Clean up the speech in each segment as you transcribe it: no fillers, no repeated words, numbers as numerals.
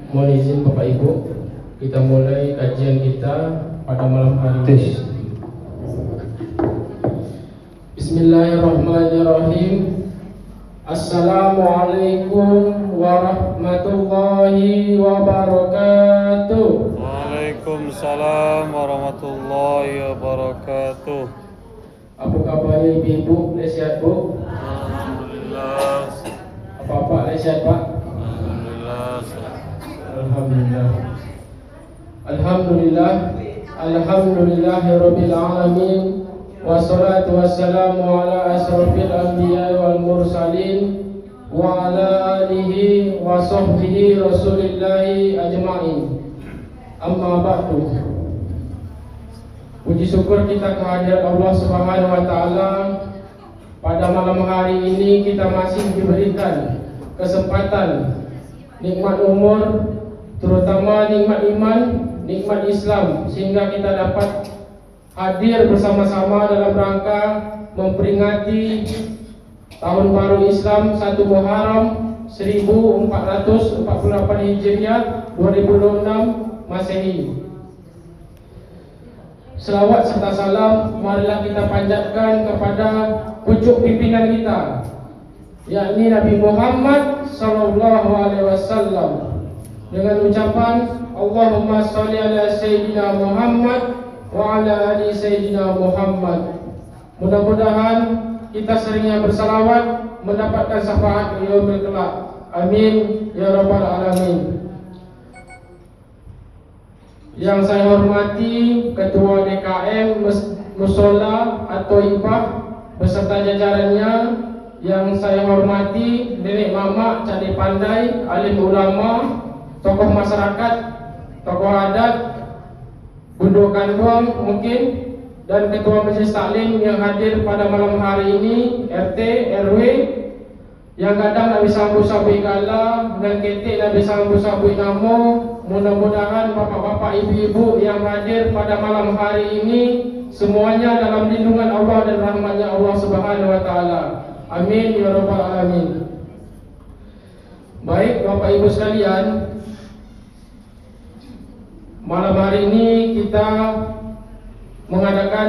Mohon izin Bapak Ibu, kita mulai kajian kita pada malam hari ini. Bismillahirrahmanirrahim. Assalamualaikum warahmatullahi wabarakatuh. Waalaikumsalam warahmatullahi wabarakatuh. Apa kabarnya ibu-ibu? Sehat Bu? Alhamdulillah. Apa-apa sehat Pak? Alhamdulillah. Alhamdulillah. Alhamdulillah. Alhamdulillahirabbil alamin. Wassalatu wassalamu ala asrofil anbiya wal mursalin wa ala alihi wa sahbihi rasulillahi ajma'in. Amma ba'du. Puji syukur kita kehadirat Allah Subhanahu wa taala. Pada malam hari ini kita masih diberikan kesempatan nikmat umur, terutama nikmat iman, nikmat Islam, sehingga kita dapat hadir bersama-sama dalam rangka memperingati Tahun Baru Islam 1 Muharram 1448 Hijriah 2026 Masehi. Selawat serta salam marilah kita panjatkan kepada pucuk pimpinan kita, yakni Nabi Muhammad sallallahu alaihi wasallam, dengan ucapan Allahumma sholli ala sayyidina Muhammad wa ala ali sayyidina Muhammad. Mudah-mudahan kita seringnya bersalawat mendapatkan syafaat di yaumil kelak. Amin ya rabbal alamin. Yang saya hormati Ketua DKM Musola atau Ibah beserta jajarannya, yang saya hormati Nenek Mama Candi Pandai, alim ulama, tokoh masyarakat, tokoh adat, Bundo Kanduang mungkin, dan Ketua Majelis Taklim yang hadir pada malam hari ini, RT, RW, yang kadang nak bisa sabu-sabu kala dan ketik nak bisa sabu namo. Mudah-mudahan bapak-bapak, ibu-ibu yang hadir pada malam hari ini semuanya dalam lindungan Allah dan rahmatnya Allah Subhanahu wa taala. Amin ya rabbal alamin. Baik Bapak Ibu sekalian, malam hari ini kita mengadakan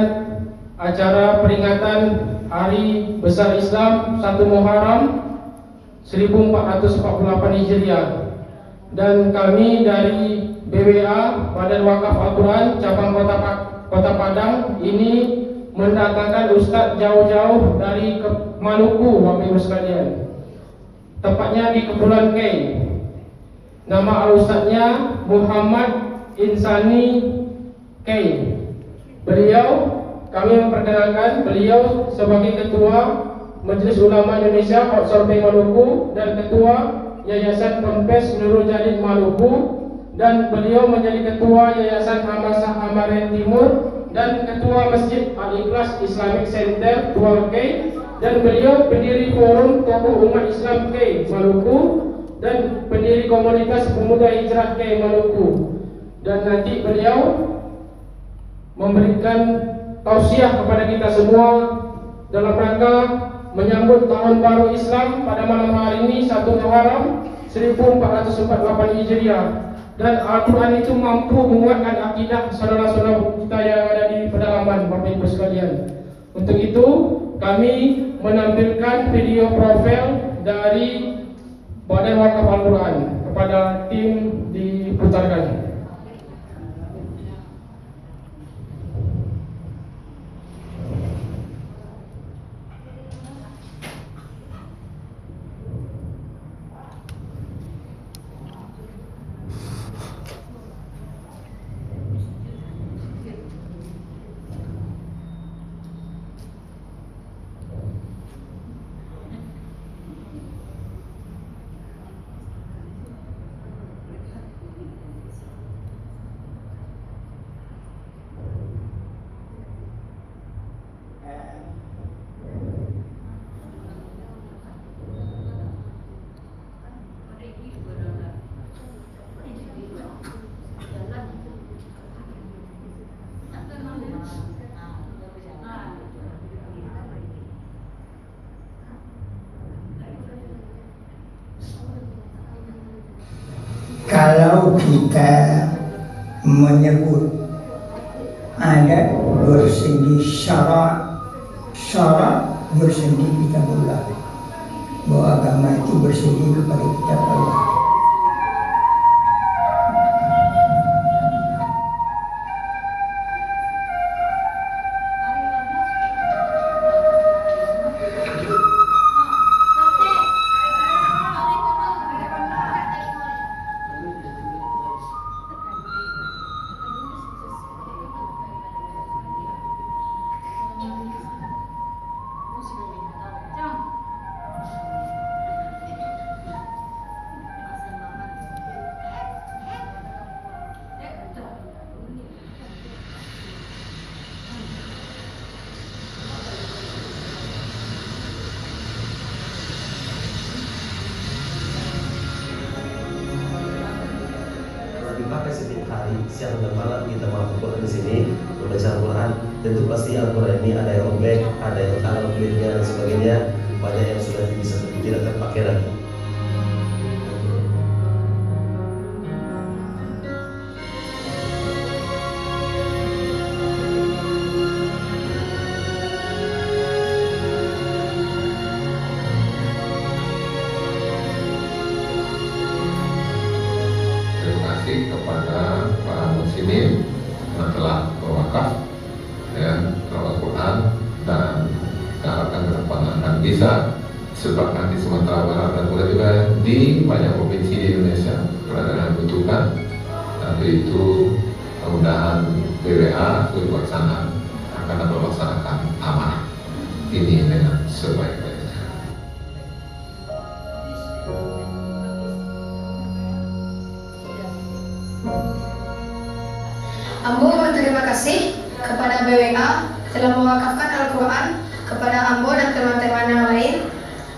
acara peringatan Hari Besar Islam 1 Muharram 1448 Hijriah. Dan kami dari BWA Badan Wakaf Al-Quran cabang Kota Padang ini mendatangkan ustaz jauh-jauh dari Maluku, Bapak Ibu sekalian. Tepatnya di Kepulauan K. Nama ustaznya Muhammad Insani K. Kami memperkenalkan beliau sebagai Ketua Majelis Ulama Indonesia Outsorbing Maluku dan Ketua Yayasan Ponpes Nurul Jalil Maluku, dan beliau menjadi Ketua Yayasan Hamasah Amaren Timur dan Ketua Masjid Al-Ikhlas Islamic Center 2K, dan beliau pendiri Forum Tokoh Umat Islam K Maluku dan pendiri Komunitas Pemuda Hijrah K Maluku. Dan nanti beliau memberikan tausiah kepada kita semua dalam rangka menyambut Tahun Baru Islam pada malam hari ini 1 Muharram 1448 Hijriah. Dan Al-Quran itu mampu menguatkan akidah saudara-saudara kita yang ada di pedalaman, Bapak Ibu sekalian. Untuk itu kami menampilkan video profil dari Badan Wakaf Al-Quran kepada tim diputarkan. kalau kita menyebut ada bersegi syarat bersegi kitabullah, bahwa agama itu bersegi kepada kitab Allah. Dipakai setiap hari, siang dan malam kita melakukan di sini membaca Al-Quran. Tentu pasti Al-Quran ini ada yang robek, ada yang tangan kulitnya dan sebagainya. Banyak yang sudah bisa tidak terpakai lagi. Kepada para muslimin yang telah berwakaf ya Al-Quran, dan diharapkan ke depan akan bisa sebarkan di Sumatera Barat dan juga di banyak provinsi di Indonesia karena dibutuhkan. Tapi itu mudah-mudahan BWA sebagai pelaksanaan akan dapat melaksanakan amanah ini dengan sebaik-baiknya. Ambo berterima kasih kepada BWA telah mewakafkan Al-Quran kepada Ambo dan teman-teman yang lain,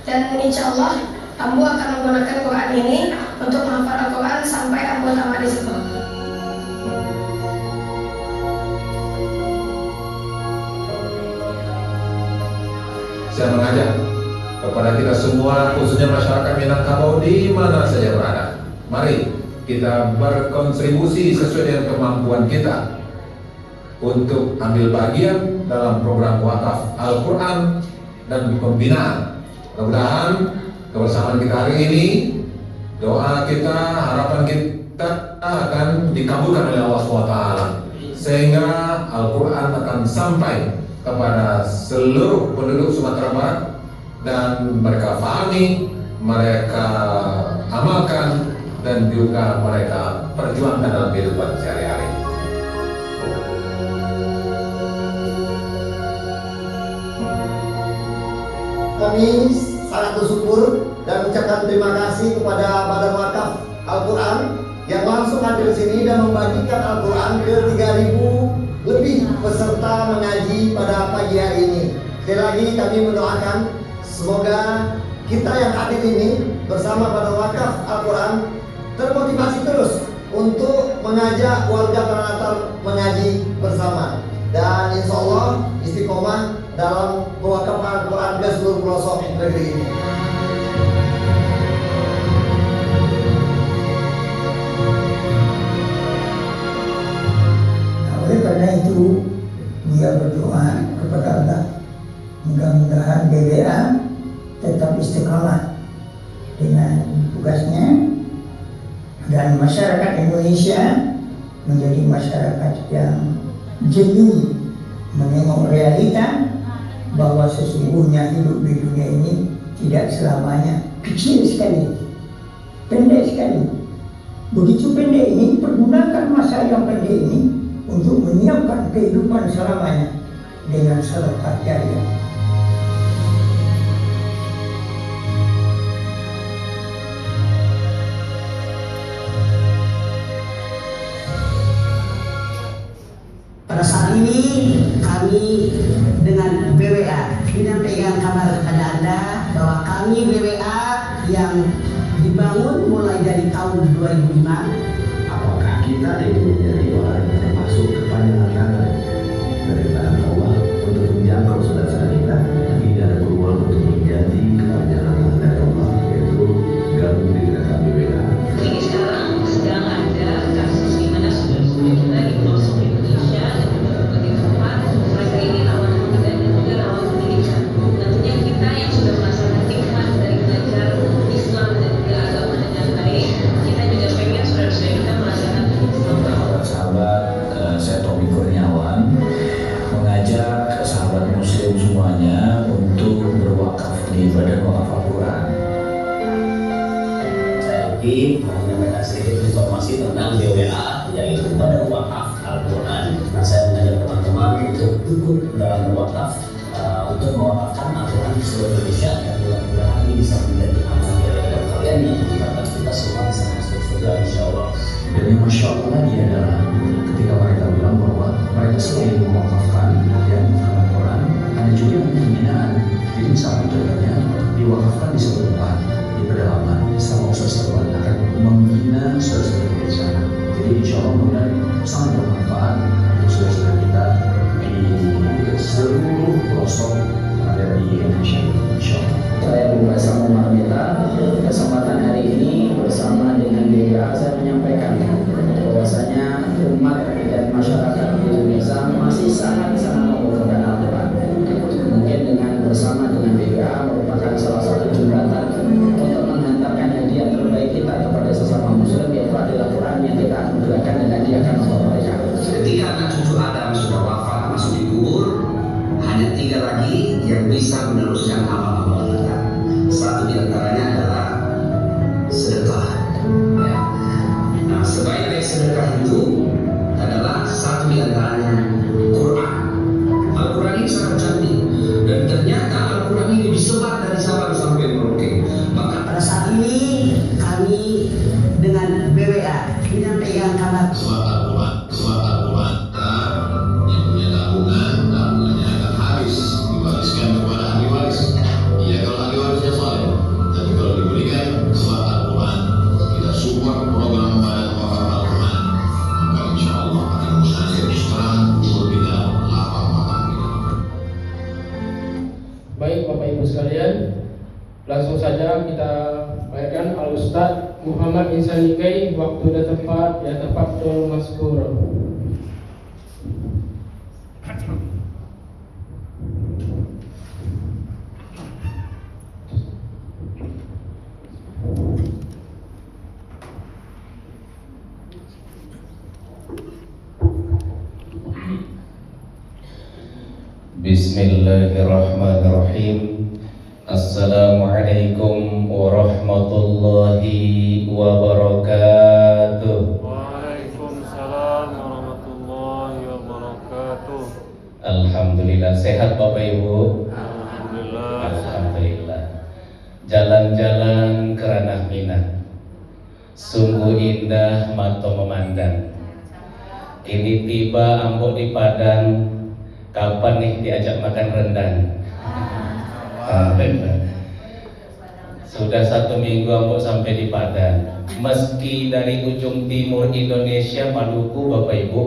dan insya Allah Ambo akan menggunakan Quran ini untuk menghafal Al-Quran sampai Ambo tamat di situ. Saya mengajak kepada kita semua, khususnya masyarakat Minangkabau di mana saja berada, mari kita berkontribusi sesuai dengan kemampuan kita untuk ambil bagian dalam program wakaf Al-Quran dan pembinaan. Mudah-mudahan kebersamaan kita hari ini, doa kita, harapan kita akan dikabulkan oleh Allah SWT, sehingga Al-Quran akan sampai kepada seluruh penduduk Sumatera Barat dan mereka pahami, mereka amalkan, dan juga mereka perjuangkan dalam kehidupan sehari-hari. Kami sangat bersyukur dan mengucapkan terima kasih kepada Badan Wakaf Al-Quran yang langsung hadir di sini dan membagikan Al-Quran ke 3.000 lebih peserta mengaji pada pagi hari ini. Sekali lagi kami mendoakan semoga kita yang hadir ini bersama Badan Wakaf Al-Quran termotivasi terus untuk mengajak warga Peranatar mengaji bersama, dan insya Allah istiqomah dalam mewakafkan Al-Quran ke seluruh pelosok negeri ini. Nah, oleh karena itu dia berdoa kepada Allah, mudah-mudahan BWA tetap istiqamah dengan tugasnya, dan masyarakat Indonesia menjadi masyarakat yang jeli menengok realita bahwa sesungguhnya hidup di dunia ini tidak selamanya, kecil sekali, pendek sekali. Begitu pendek ini, pergunakan masa yang pendek ini untuk menyiapkan kehidupan selamanya dengan sedekah jariah. Pada saat ini kami dengan BWA menyampaikan kabar kepada Anda bahwa kami BWA yang dibangun mulai dari tahun 2005. Apakah kita ini menjadi orang yang termasuk kepanjangan tangan dari tangan Allah untuk menjangkau saudara-saudara kita? Tidak ada peluang untuk menjadi kepanjangan tangan dari Allah, yaitu gabung di gerakan BWA. Ini sekarang sedang di Badan Wakaf Al-Quran. Saya Uki mau menyampaikan sedikit informasi tentang BWA, yaitu Badan Wakaf Al-Quran. Nah, saya mengajak teman-teman untuk ikut dalam wakaf untuk mewakafkan Al-Quran di seluruh Indonesia, dan mudah-mudahan ini bisa menjadi amal ibadah kalian yang menyebabkan kita semua bisa masuk surga insya Allah. Dan yang Masya Allah lagi adalah ketika mereka bilang bahwa mereka selain mewakafkan dan Al-Quran, ada juga yang pembinaan. Jadi misalnya contohnya diwakafkan di sebuah tempat di pedalaman, sama Ustaz Sarwan akan membina saudara-saudara di sana. Jadi insya Allah mudah sangat bermanfaat untuk saudara-saudara kita di seluruh pelosok ada di Indonesia. Insya Allah. Saya Bung Basam Marmita, kesempatan hari ini bersama dengan BWA saya menyampaikan bahwasanya umat dan masyarakat di Indonesia masih sangat-sangat membutuhkan Al-Quran. Mungkin dengan bersama dengan BWA merupakan salah satu jembatan untuk menghantarkan hadiah terbaik kita kepada sesama muslim, yaitu adalah Quran yang kita anugerahkan dan hadiahkan untuk mereka. Ketika anak cucu Adam sudah wafat masuk di kubur, hanya 3 lagi yang bisa meneruskan amal-amal kita. Satu di antaranya adalah sedekah. Ya. Nah, sebaik-baik sedekah itu adalah satu di antaranya Quran. Al-Quran ini sangat cantik, dan ternyata Al-Quran ini disebar dari Sabang sampai Merauke. Maka Pada saat ini kami dengan BWA menyampaikan kabar yang punya tabungannya akan habis, diwariskan kepada ahli waris. Iya, kalau ahli warisnya soleh. Tapi kalau diberikan surat Al-Quran, kita support program Badan Wakaf Al-Quran, maka insya Allah akan mengalir terang berbeda lapang mata. Baik Bapak Ibu sekalian, langsung saja kita bacakan Al-Ustaz Muhammad Insan Nikai, waktu dan tempat ya tafadhol mazkur. Bismillahirrahmanirrahim. Assalamualaikum warahmatullahi wabarakatuh. Waalaikumsalam warahmatullahi wabarakatuh. Alhamdulillah, sehat Bapak Ibu. Alhamdulillah. Alhamdulillah. Jalan-jalan ke ranah Minah, sungguh indah mata memandang. Kini tiba Ambo di Padang. Kapan nih diajak makan rendang? Sudah 1 minggu Ambo sampai di Padang. Meski dari ujung timur Indonesia, Maluku, Bapak Ibu,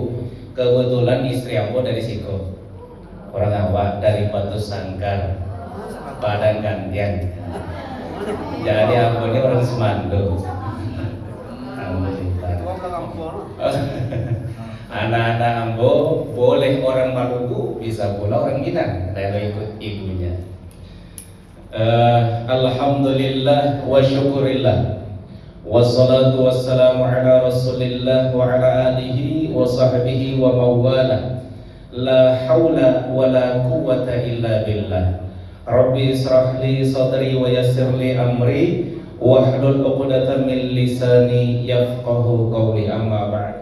kebetulan istri Ambo dari situ. Orang awak dari Batu Sangkar, Padang Gantian. Jadi Ambo ini orang Semando. Anak-anak Ambo boleh orang Maluku, bisa pula orang Minang kalau ikut ibunya. Alhamdulillah wa syukurillah, wassalatu wassalamu ala rasulillah wa ala alihi wa sahbihi wa mawala. La hawla wa la quwwata illa billah. Rabbi israh li sadri wa yassir li amri wahlul 'uqdatam min lisani yafqahu qawli, amma ba'd.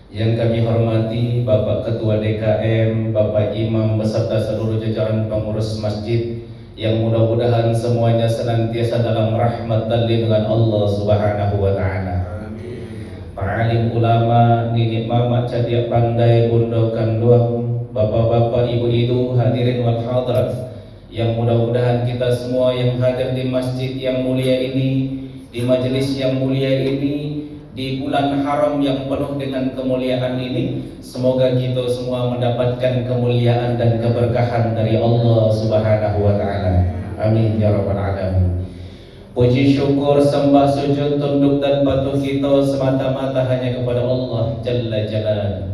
Yang kami hormati Bapak Ketua DKM, Bapak Imam beserta seluruh jajaran pengurus masjid, yang mudah-mudahan semuanya senantiasa dalam rahmat dan lindungan Allah Subhanahu wa taala. Para alim ulama, nenek mama cadia pandai, bunda kanduang, bapak-bapak, ibu-ibu, hadirin wal hadirat, yang mudah-mudahan kita semua yang hadir di masjid yang mulia ini, di majelis yang mulia ini, di bulan haram yang penuh dengan kemuliaan ini, semoga kita semua mendapatkan kemuliaan dan keberkahan dari Allah Subhanahu wa taala. Amin ya rabbal alamin. Puji syukur, sembah, sujud, tunduk dan patuh kita semata-mata hanya kepada Allah Jalla Jalaluhu.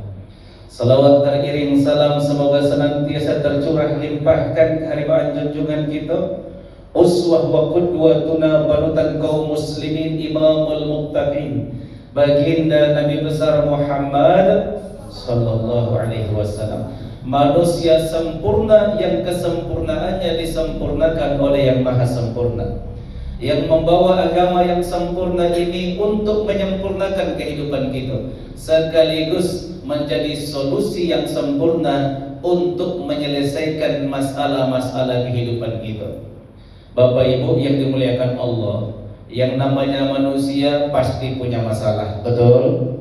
Salawat teriring salam semoga senantiasa tercurah limpahkan kehadiran junjungan kita, uswah wa qudwatuna, panutan kaum muslimin, imamul muttaqin, baginda Nabi besar Muhammad sallallahu alaihi wasallam. Manusia sempurna yang kesempurnaannya disempurnakan oleh yang maha sempurna, yang membawa agama yang sempurna ini untuk menyempurnakan kehidupan kita, sekaligus menjadi solusi yang sempurna untuk menyelesaikan masalah-masalah kehidupan kita. Bapak Ibu yang dimuliakan Allah, yang namanya manusia pasti punya masalah, betul?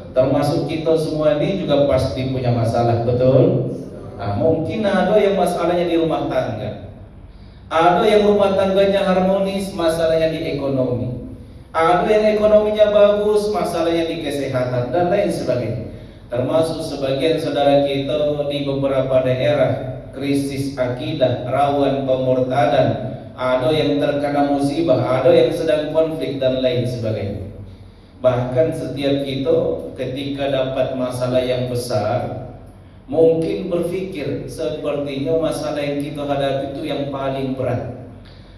Termasuk kita semua ini juga pasti punya masalah, betul? Nah, mungkin ada yang masalahnya di rumah tangga, ada yang rumah tangganya harmonis, masalahnya di ekonomi, ada yang ekonominya bagus, masalahnya di kesehatan, dan lain sebagainya. Termasuk sebagian saudara kita di beberapa daerah krisis akidah, rawan pemurtadan, ada yang terkena musibah, ada yang sedang konflik, dan lain sebagainya. Bahkan setiap kita ketika dapat masalah yang besar, mungkin berpikir sepertinya masalah yang kita hadapi itu yang paling berat,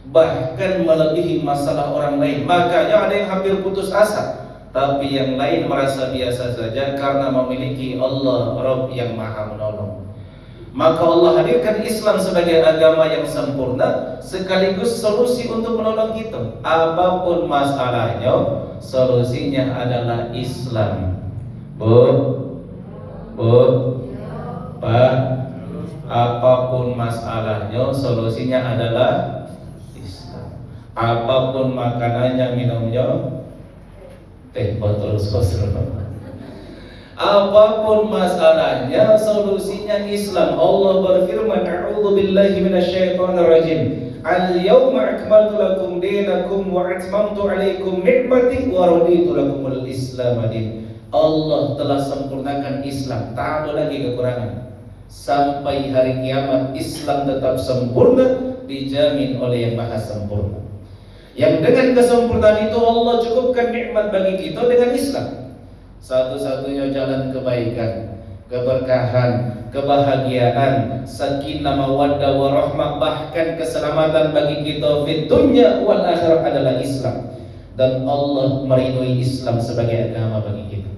bahkan melebihi masalah orang lain. Makanya ada yang hampir putus asa, tapi yang lain merasa biasa saja karena memiliki Allah Rabb yang maha menolong. Maka Allah hadirkan Islam sebagai agama yang sempurna, sekaligus solusi untuk menolong kita. Apapun masalahnya, solusinya adalah Islam. Pak, apapun masalahnya, solusinya adalah Islam. Apapun makanannya, minumnya, teh botol sosro. Apapun masalahnya, solusinya Islam. Allah berfirman, A'udzu billahi minasyaitonir rajim. Al-yawma akmaltu lakum dinakum wa atmamtu 'alaikum ni'mati wa raditu lakumul Islam din. Allah telah sempurnakan Islam, tak ada lagi kekurangan. Sampai hari kiamat Islam tetap sempurna, dijamin oleh yang maha sempurna. Yang dengan kesempurnaan itu Allah cukupkan nikmat bagi kita dengan Islam. Satu-satunya jalan kebaikan, keberkahan, kebahagiaan, sakinah, mawaddah, warahmah, bahkan keselamatan bagi kita di dunia wal akhirah adalah Islam. Dan Allah meridhoi Islam sebagai agama bagi kita.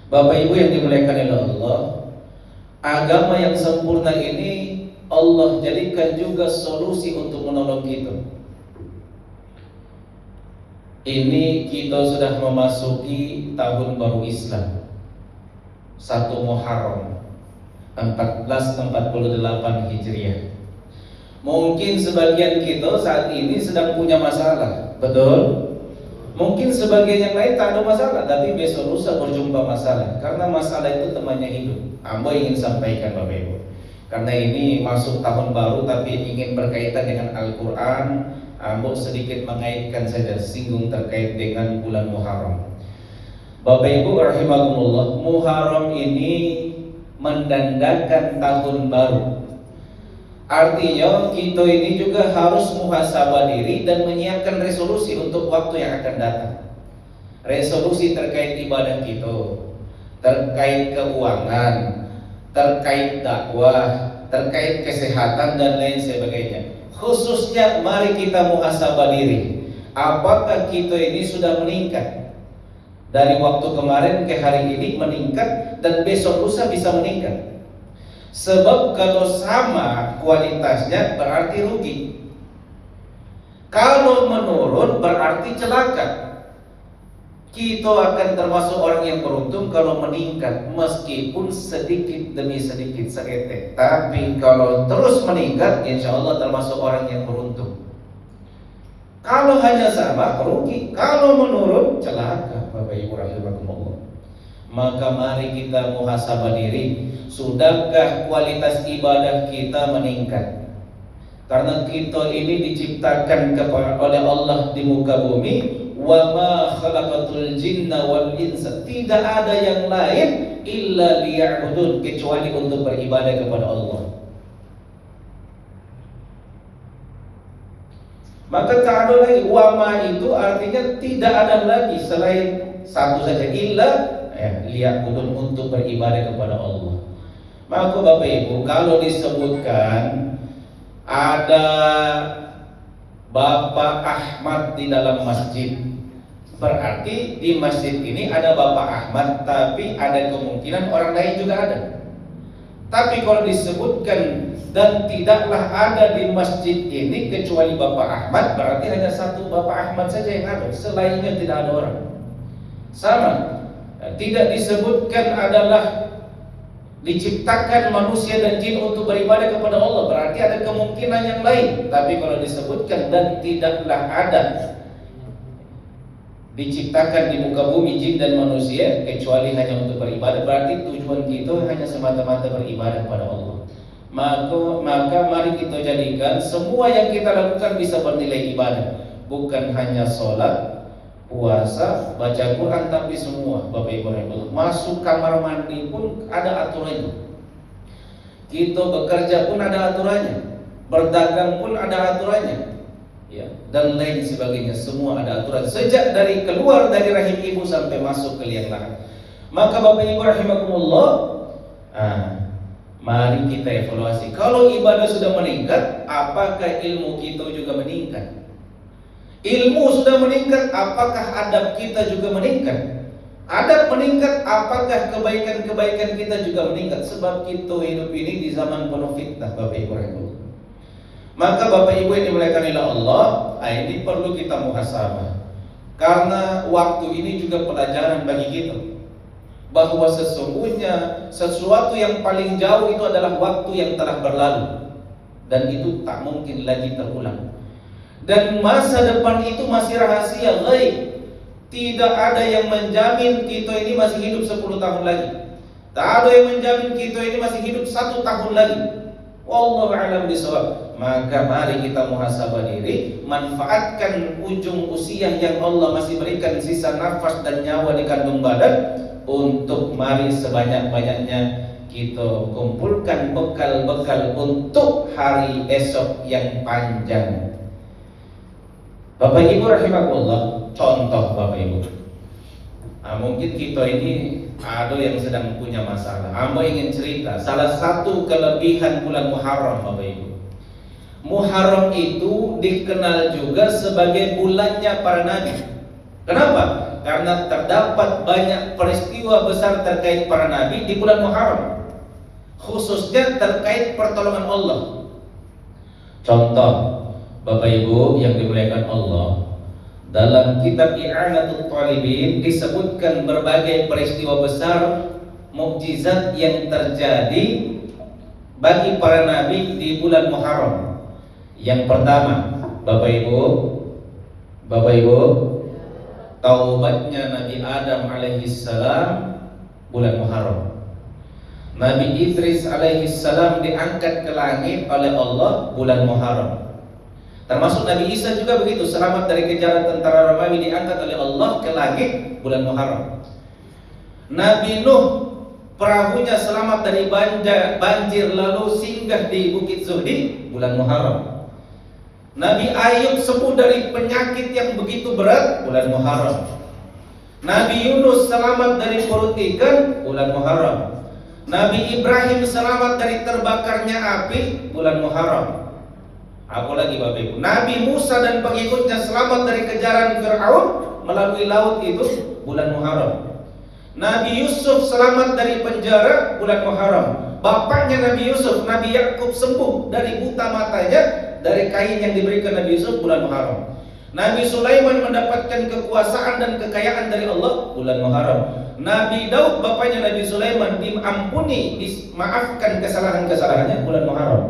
Bapak Ibu yang dimuliakan oleh Allah, agama yang sempurna ini Allah jadikan juga solusi untuk menolong kita. Ini kita sudah memasuki tahun baru Islam, 1 Muharram 1448 Hijriah. Mungkin sebagian kita saat ini sedang punya masalah, betul? Mungkin sebagian yang lain tak ada masalah, tapi besok lusa berjumpa masalah. Karena masalah itu temannya hidup. Ambo ingin sampaikan Bapak Ibu, karena ini masuk tahun baru tapi ingin berkaitan dengan Al-Quran, Ambo sedikit mengaitkan saja, singgung terkait dengan bulan Muharram. Bapak Ibu rahimakumullah, Muharram ini mendandakan tahun baru. Artinya kita ini juga harus muhasabah diri dan menyiapkan resolusi untuk waktu yang akan datang. Resolusi terkait ibadah kita, terkait keuangan, terkait dakwah, terkait kesehatan dan lain sebagainya. Khususnya mari kita muhasabah diri. Apakah kita ini sudah meningkat? Dari waktu kemarin ke hari ini meningkat, dan besok lusa bisa meningkat. Sebab kalau sama kualitasnya berarti rugi. Kalau menurun berarti celaka. Kita akan termasuk orang yang beruntung kalau meningkat, meskipun sedikit demi sedikit seketek. Tapi kalau terus meningkat, insya Allah termasuk orang yang beruntung. Kalau hanya sama, rugi. Kalau menurun, celaka. Bapak Ibu rahimakumullah. Maka mari kita muhasabah diri. Sudahkah kualitas ibadah kita meningkat? Karena kita ini diciptakan oleh Allah di muka bumi. Wa ma khalaqatul jinna wal insa, tidak ada yang lain illa liya'budun, kecuali untuk beribadah kepada Allah. Maka tak ada lagi, wa ma itu artinya tidak ada lagi selain satu saja, illa liya'budun, untuk beribadah kepada Allah. Maka Bapak Ibu, kalau disebutkan ada Bapak Ahmad di dalam masjid, berarti di masjid ini ada Bapak Ahmad, tapi ada kemungkinan orang lain juga ada. Tapi kalau disebutkan dan tidaklah ada di masjid ini kecuali Bapak Ahmad, berarti hanya satu Bapak Ahmad saja yang ada, selainnya tidak ada orang. Sama, tidak disebutkan adalah diciptakan manusia dan jin untuk beribadah kepada Allah, berarti ada kemungkinan yang lain. Tapi kalau disebutkan dan tidaklah ada diciptakan di muka bumi jin dan manusia kecuali hanya untuk beribadah, berarti tujuan kita hanya semata-mata beribadah kepada Allah. Maka mari kita jadikan semua yang kita lakukan bisa bernilai ibadah, bukan hanya sholat, puasa, baca Quran, tapi semua. Bapak Ibu rahimahullah, masuk kamar mandi pun ada aturannya, kita bekerja pun ada aturannya, berdagang pun ada aturannya, ya, dan lain sebagainya. Semua ada aturan sejak dari keluar dari rahim ibu sampai masuk ke liang lahat. Maka Bapak Ibu rahimakumullah, mari kita evaluasi. Kalau ibadah sudah meningkat, apakah ilmu kita juga meningkat? Ilmu sudah meningkat, apakah adab kita juga meningkat? Adab meningkat, apakah kebaikan-kebaikan kita juga meningkat? Sebab kita hidup ini di zaman penuh fitnah, Bapak Ibu rahimakumullah. Maka Bapak Ibu yang dimuliakan oleh Allah, ini perlu kita muhasabah. Karena waktu ini juga pelajaran bagi kita, bahwa sesungguhnya sesuatu yang paling jauh itu adalah waktu yang telah berlalu, dan itu tak mungkin lagi terulang. Dan masa depan itu masih rahasia, ghaib. Tidak ada yang menjamin kita ini masih hidup 10 tahun lagi. Tak ada yang menjamin kita ini masih hidup 1 tahun lagi. Wallahu a'lam bishawab. Maka mari kita muhasabah diri, manfaatkan ujung usia yang Allah masih berikan sisa nafas dan nyawa di kandung badan, untuk mari sebanyak-banyaknya kita kumpulkan bekal-bekal untuk hari esok yang panjang. Bapak Ibu rahimakumullah, contoh Bapak Ibu, mungkin kita ini ada yang sedang punya masalah. Amba ingin cerita salah satu kelebihan bulan Muharram, Bapak Ibu. Muharram itu dikenal juga sebagai bulannya para nabi. Kenapa? Karena terdapat banyak peristiwa besar terkait para nabi di bulan Muharram, khususnya terkait pertolongan Allah. Contoh Bapak Ibu yang dimuliakan Allah, dalam kitab I'anatul Talibin disebutkan berbagai peristiwa besar mukjizat yang terjadi bagi para nabi di bulan Muharram. Yang pertama, Bapak Ibu, taubatnya Nabi Adam alaihissalam bulan Muharram. Nabi Idris alaihissalam diangkat ke langit oleh Allah bulan Muharram. Termasuk Nabi Isa juga begitu, selamat dari kejaran tentara Romawi, diangkat oleh Allah ke langit bulan Muharram. Nabi Nuh perahunya selamat dari banjir lalu singgah di Bukit Zuhdi bulan Muharram. Nabi Ayub sembuh dari penyakit yang begitu berat bulan Muharram. Nabi Yunus selamat dari perut ikan bulan Muharram. Nabi Ibrahim selamat dari terbakarnya api bulan Muharram. Apalagi Bapak Ibu, Nabi Musa dan pengikutnya selamat dari kejaran Fir'aun melalui laut itu bulan Muharram. Nabi Yusuf selamat dari penjara bulan Muharram. Bapaknya Nabi Yusuf, Nabi Yakub, sembuh dari buta matanya dari kain yang diberikan Nabi Yusuf bulan Muharram. Nabi Sulaiman mendapatkan kekuasaan dan kekayaan dari Allah bulan Muharram. Nabi Daud bapaknya Nabi Sulaiman diampuni, dimaafkan kesalahan-kesalahannya bulan Muharram.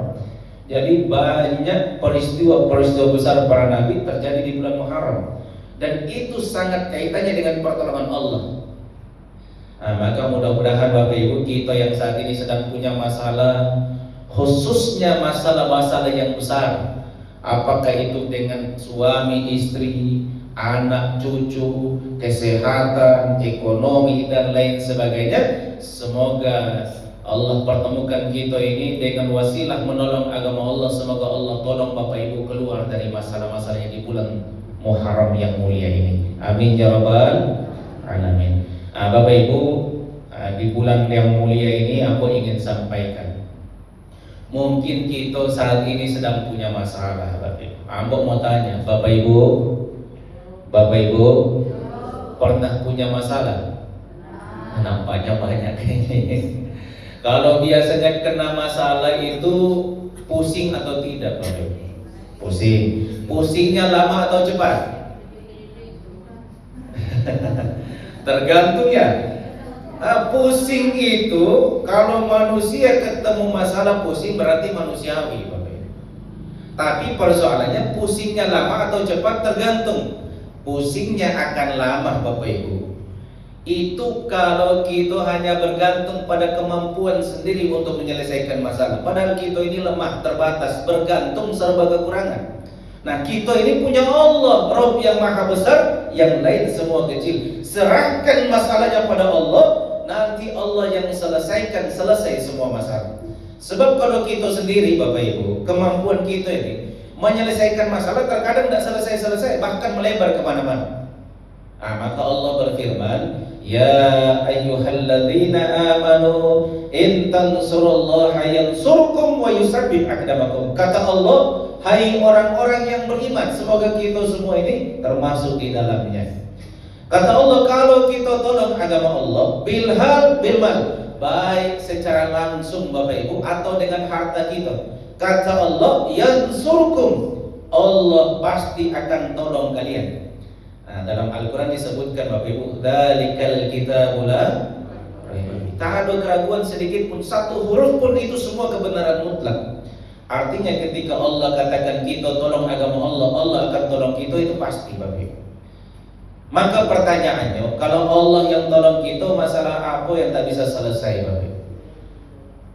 Jadi banyak peristiwa-peristiwa besar para nabi terjadi di bulan Muharram, dan itu sangat kaitannya dengan pertolongan Allah. Maka mudah-mudahan Bapak Ibu kita yang saat ini sedang punya masalah, khususnya masalah-masalah yang besar, apakah itu dengan suami, istri, anak, cucu, kesehatan, ekonomi, dan lain sebagainya, semoga Allah pertemukan kita ini dengan wasilah menolong agama Allah. Semoga Allah tolong Bapak Ibu keluar dari masalah-masalah yang di bulan Muharram yang mulia ini. Amin ya rabbal alamin. Bapak Ibu, di bulan yang mulia ini aku ingin sampaikan, mungkin kita saat ini sedang punya masalah, Bapak Ibu. Ambo mau tanya, Bapak Ibu pernah punya masalah? Nampaknya banyak kayaknya. Kalau biasanya kena masalah itu pusing atau tidak, Pak? Pusing. Pusingnya lama atau cepat? Tergantung ya. Pusing itu kalau manusia ketemu masalah pusing berarti manusiawi, Pak. Tapi persoalannya pusingnya lama atau cepat tergantung. Pusingnya akan lama, Bapak Ibu. Itu kalau kita hanya bergantung pada kemampuan sendiri untuk menyelesaikan masalah. Padahal kita ini lemah, terbatas, bergantung serba kekurangan. Nah, kita ini punya Allah, Rabb yang maha besar, yang lain semua kecil. Serahkan masalahnya pada Allah, nanti Allah yang selesaikan, selesai semua masalah. Sebab kalau kita sendiri, Bapak Ibu, kemampuan kita ini menyelesaikan masalah terkadang tidak selesai-selesai, bahkan melebar kemana-mana. Maka Allah berfirman, ya ayyuhalladzina amanu in tansurullaha yansurkum wa yusabbih aqdamakum. Kata Allah, hai orang-orang yang beriman, semoga kita semua ini termasuk di dalamnya. Kata Allah, kalau kita tolong agama Allah bilmal, baik secara langsung Bapak Ibu atau dengan harta kita, kata Allah, yansurkum, Allah pasti akan tolong kalian. Nah, dalam Al-Quran disebutkan Bapak Ibu, dzalikal kitabul la raiba fiih. Tak ada keraguan sedikit pun, satu huruf pun itu semua kebenaran mutlak. Artinya ketika Allah katakan kita tolong agama Allah, Allah akan tolong kita, itu pasti Bapak Ibu. Maka pertanyaannya, kalau Allah yang tolong kita, masalah apa yang tak bisa selesai Bapak Ibu?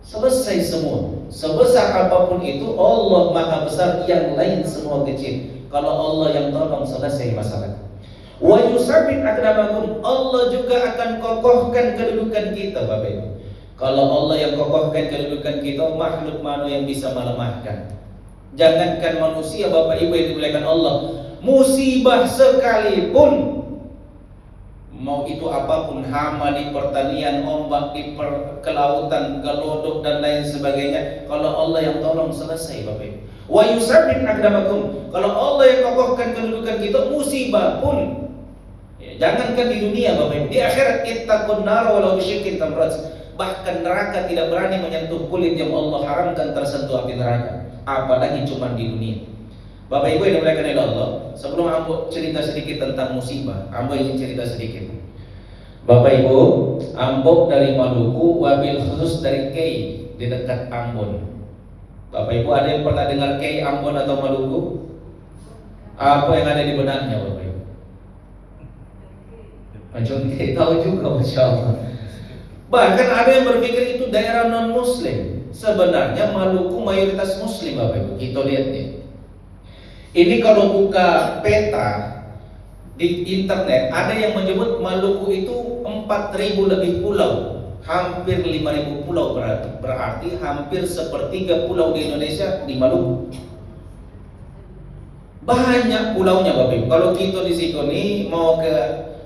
Selesai semua. Sebesar apapun itu, Allah maha besar, yang lain semua kecil. Kalau Allah yang tolong, selesai masalah. Wa yusabbit aqdamakum, Allah juga akan kokohkan kedudukan kita Bapak Ibu. Kalau Allah yang kokohkan kedudukan kita, makhluk mana yang bisa melemahkan? Jangankan manusia Bapak Ibu yang dimuliakan Allah, musibah sekalipun, mau itu apapun, hama di pertanian, ombak di kelautan, gelodok dan lain sebagainya, kalau Allah yang tolong, selesai Bapak Ibu. Wa yusabbit aqdamakum, kalau Allah yang kokohkan kedudukan kita, musibah pun, jangankan di dunia Bapak Ibu, di akhirat, ittaqun nar walau bisyikkin tamrat, bahkan neraka tidak berani menyentuh kulit yang Allah haramkan tersentuh api neraka, apalagi cuma di dunia. Bapak Ibu yang dimuliakan oleh Allah, sebelum ambo cerita sedikit tentang musibah, ambo ingin cerita sedikit. Bapak Ibu, ambo dari Maluku, wabil khusus dari Kei di dekat Ambon. Bapak Ibu, ada yang pernah dengar Kei, Ambon atau Maluku? Apa yang ada di benaknya Bapak Ibu? Macam Kei tahu juga, Masya Allah. Bahkan ada yang berpikir itu daerah non Muslim. Sebenarnya Maluku mayoritas Muslim Bapak Ibu. Kita lihat nih. Ini kalau buka peta di internet, ada yang menyebut Maluku itu 4.000 lebih pulau, hampir 5.000 pulau, berarti hampir sepertiga pulau di Indonesia di Maluku. Banyak pulaunya Bapak Ibu. Kalau kita di sini mau ke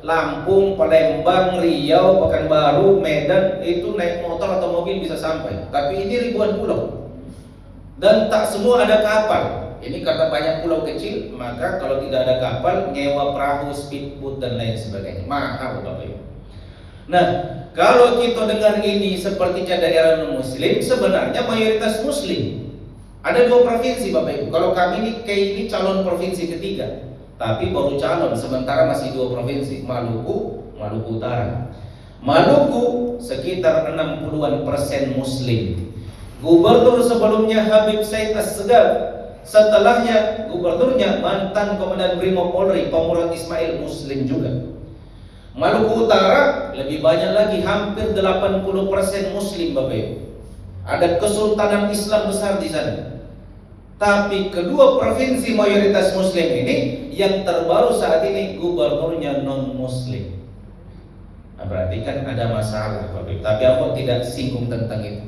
Lampung, Palembang, Riau, Pekanbaru, Medan, itu naik motor atau mobil bisa sampai. Tapi ini ribuan pulau, dan tak semua ada kapal. Ini karena banyak pulau kecil, maka kalau tidak ada kapal, nyewa perahu, speedboat dan lain sebagainya, mahal Bapak Ibu. Nah, kalau kita dengar ini sepertinya daerah non-Muslim, sebenarnya mayoritas Muslim. Ada 2 provinsi Bapak Ibu. Kalau kami ini calon provinsi ketiga, tapi baru calon, sementara masih 2 provinsi, Maluku, Maluku Utara. Maluku sekitar 60% Muslim. Gubernur sebelumnya Habib Said Assegaf, setelahnya gubernurnya mantan Komandan Brimob Polri Pamurad Ismail, Muslim juga. Maluku Utara lebih banyak lagi, hampir 80% Muslim Bapak Ibu. Ada Kesultanan Islam besar di sana. Tapi kedua provinsi mayoritas Muslim ini, yang terbaru saat ini gubernurnya non Muslim. Nah, berarti kan ada masalah Bapak Ibu. Tapi aku tidak singgung tentang itu.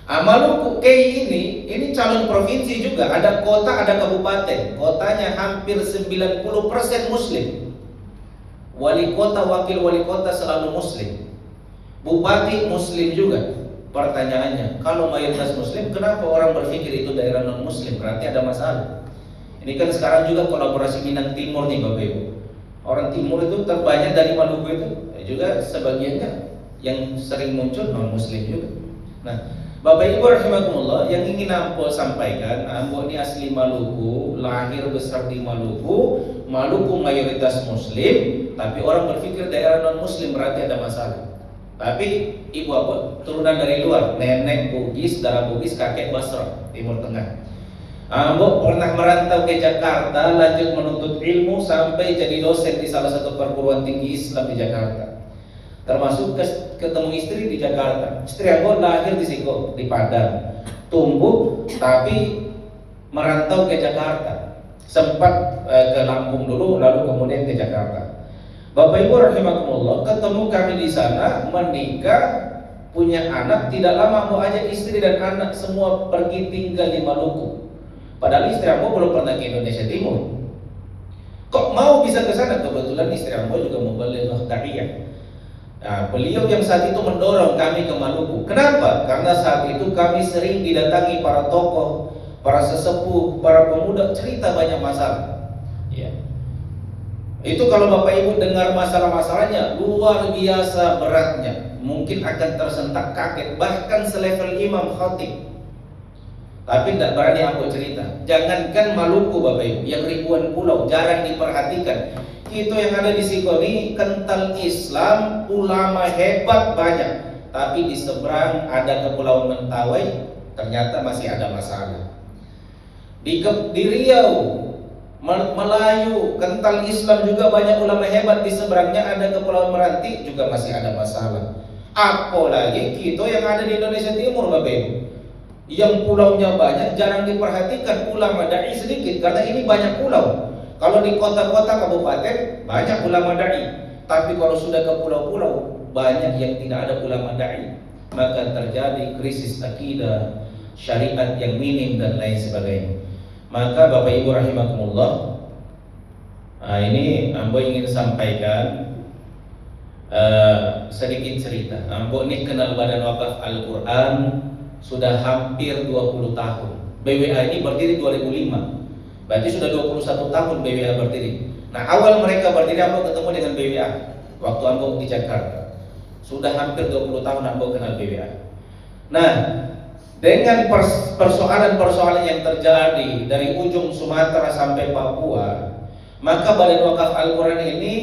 Maluku Kei ini calon provinsi juga, ada kota, ada kabupaten. Kotanya hampir 90% Muslim. Wali kota, wakil wali kota selalu Muslim. Bupati Muslim juga. Pertanyaannya, kalau mayoritas Muslim, kenapa orang berpikir itu daerah non Muslim? Berarti ada masalah. Ini kan sekarang juga kolaborasi Minang Timur nih Bapak Ibu. Orang Timur itu terbanyak dari Maluku itu, juga sebagiannya yang sering muncul non Muslim juga. Nah, Bapak Ibu rahimakumullah, yang ingin Ambo sampaikan, Ambo ini asli Maluku, lahir besar di Maluku. Maluku mayoritas Muslim, tapi orang berpikir daerah non Muslim berarti ada masalah. Tapi ibu Ambo turunan dari luar, nenek Bugis, darah Bugis, kakek Basra, Timur Tengah. Ambo pernah merantau ke Jakarta, lanjut menuntut ilmu sampai jadi dosen di salah satu perguruan tinggi Islam di Jakarta. Termasuk ketemu istri di Jakarta. Istri aku lahir di Siko, di Padang, tumbuh tapi merantau ke Jakarta. Sempat ke Lampung dulu, lalu kemudian ke Jakarta. Bapak Ibu rahimakumullah, ketemu kami di sana, menikah, punya anak, tidak lama mau ajak istri dan anak semua pergi tinggal di Maluku. Padahal istri aku belum pernah ke Indonesia Timur. Kok mau bisa ke sana? Kebetulan istri aku juga mau balik da'iyah. Nah, beliau yang saat itu mendorong kami ke Maluku. Kenapa? Karena saat itu kami sering didatangi para tokoh, para sesepuh, para pemuda, cerita banyak masalah. Ya. Itu kalau Bapak Ibu dengar masalah-masalahnya luar biasa beratnya, mungkin akan tersentak kaget, bahkan selevel Imam Khatib. Tapi tidak berani aku cerita. Jangankan Maluku Bapak Ibu, yang ribuan pulau jarang diperhatikan. Itu yang ada di Sikoni kental Islam, ulama hebat banyak. Tapi di seberang ada Kepulauan Mentawai, ternyata masih ada masalah. Di Riau, Melayu, kental Islam juga banyak ulama hebat. Di seberangnya ada Kepulauan Meranti, juga masih ada masalah. Apalagi kita yang ada di Indonesia Timur Bapak Ibu, yang pulaunya banyak, jarang diperhatikan, ulama dai sedikit, karena ini banyak pulau. Kalau di kota-kota kabupaten banyak ulama dai, tapi kalau sudah ke pulau-pulau banyak yang tidak ada ulama dai, maka terjadi krisis akidah, syariat yang minim dan lain sebagainya. Maka Bapak Ibu rahimakumullah, ini Ambo ingin sampaikan sedikit cerita. Ambo ini kenal Badan Wakaf Al-Quran sudah hampir 20 tahun. BWA ini berdiri 2005. Berarti sudah 21 tahun BWA berdiri. Nah, awal mereka berdiri Ambo ketemu dengan BWA waktu Ambo di Jakarta. Sudah hampir 20 tahun Ambo kenal BWA. Nah, dengan persoalan-persoalan yang terjadi dari ujung Sumatera sampai Papua, maka Badan Wakaf Al-Quran ini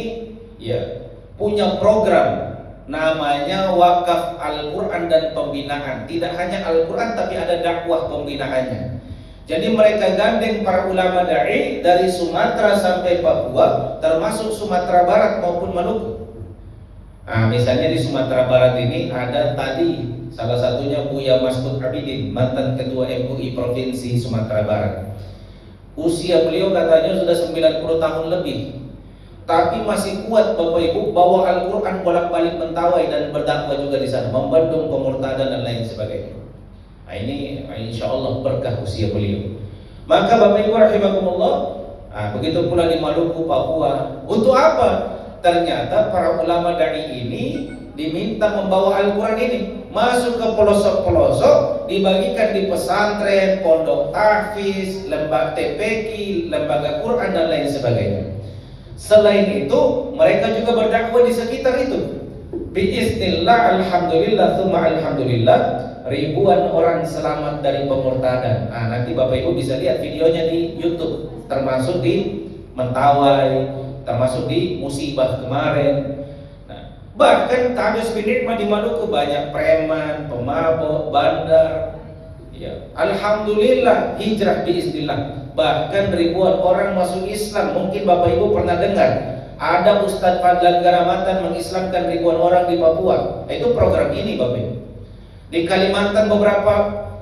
ya punya program namanya Wakaf Al-Quran dan Pembinaan. Tidak hanya Al-Quran tapi ada dakwah pembinaannya. Jadi mereka gandeng para ulama da'i dari Sumatera sampai Papua, termasuk Sumatera Barat maupun Maluku. Nah, misalnya di Sumatera Barat ini ada tadi salah satunya Buya Maskud Abidin, mantan ketua MUI Provinsi Sumatera Barat. Usia beliau katanya sudah 90 tahun lebih, tapi masih kuat Bapak Ibu, bawa Al-Quran bolak-balik Mentawai dan berdakwah juga di sana, membendung pemurtadan dan lain sebagainya. Nah, ini insya Allah berkah usia beliau. Maka Bapak Ibu rahimakumullah, begitu pula di Maluku, Papua. Untuk apa? Ternyata para ulama dai ini diminta membawa Al-Quran ini masuk ke pelosok-pelosok, dibagikan di pesantren, pondok tahfiz, lembaga TPQ, lembaga Quran dan lain sebagainya. Selain itu, mereka juga berdakwah di sekitar itu. Biiznillah, alhamdulillah, tsumma alhamdulillah, ribuan orang selamat dari pemurtadan. Nanti Bapak Ibu bisa lihat videonya di YouTube, termasuk di Mentawai, termasuk di musibah kemarin. Bahkan Tahdus bin Nikmah di Maluku banyak preman, pemabok, bandar. Ya, alhamdulillah hijrah biiznillah. Bahkan ribuan orang masuk Islam. Mungkin Bapak Ibu pernah dengar ada Ustadz Fadlan Garamatan mengislamkan ribuan orang di Papua. Itu program ini Bapak Ibu. Di Kalimantan beberapa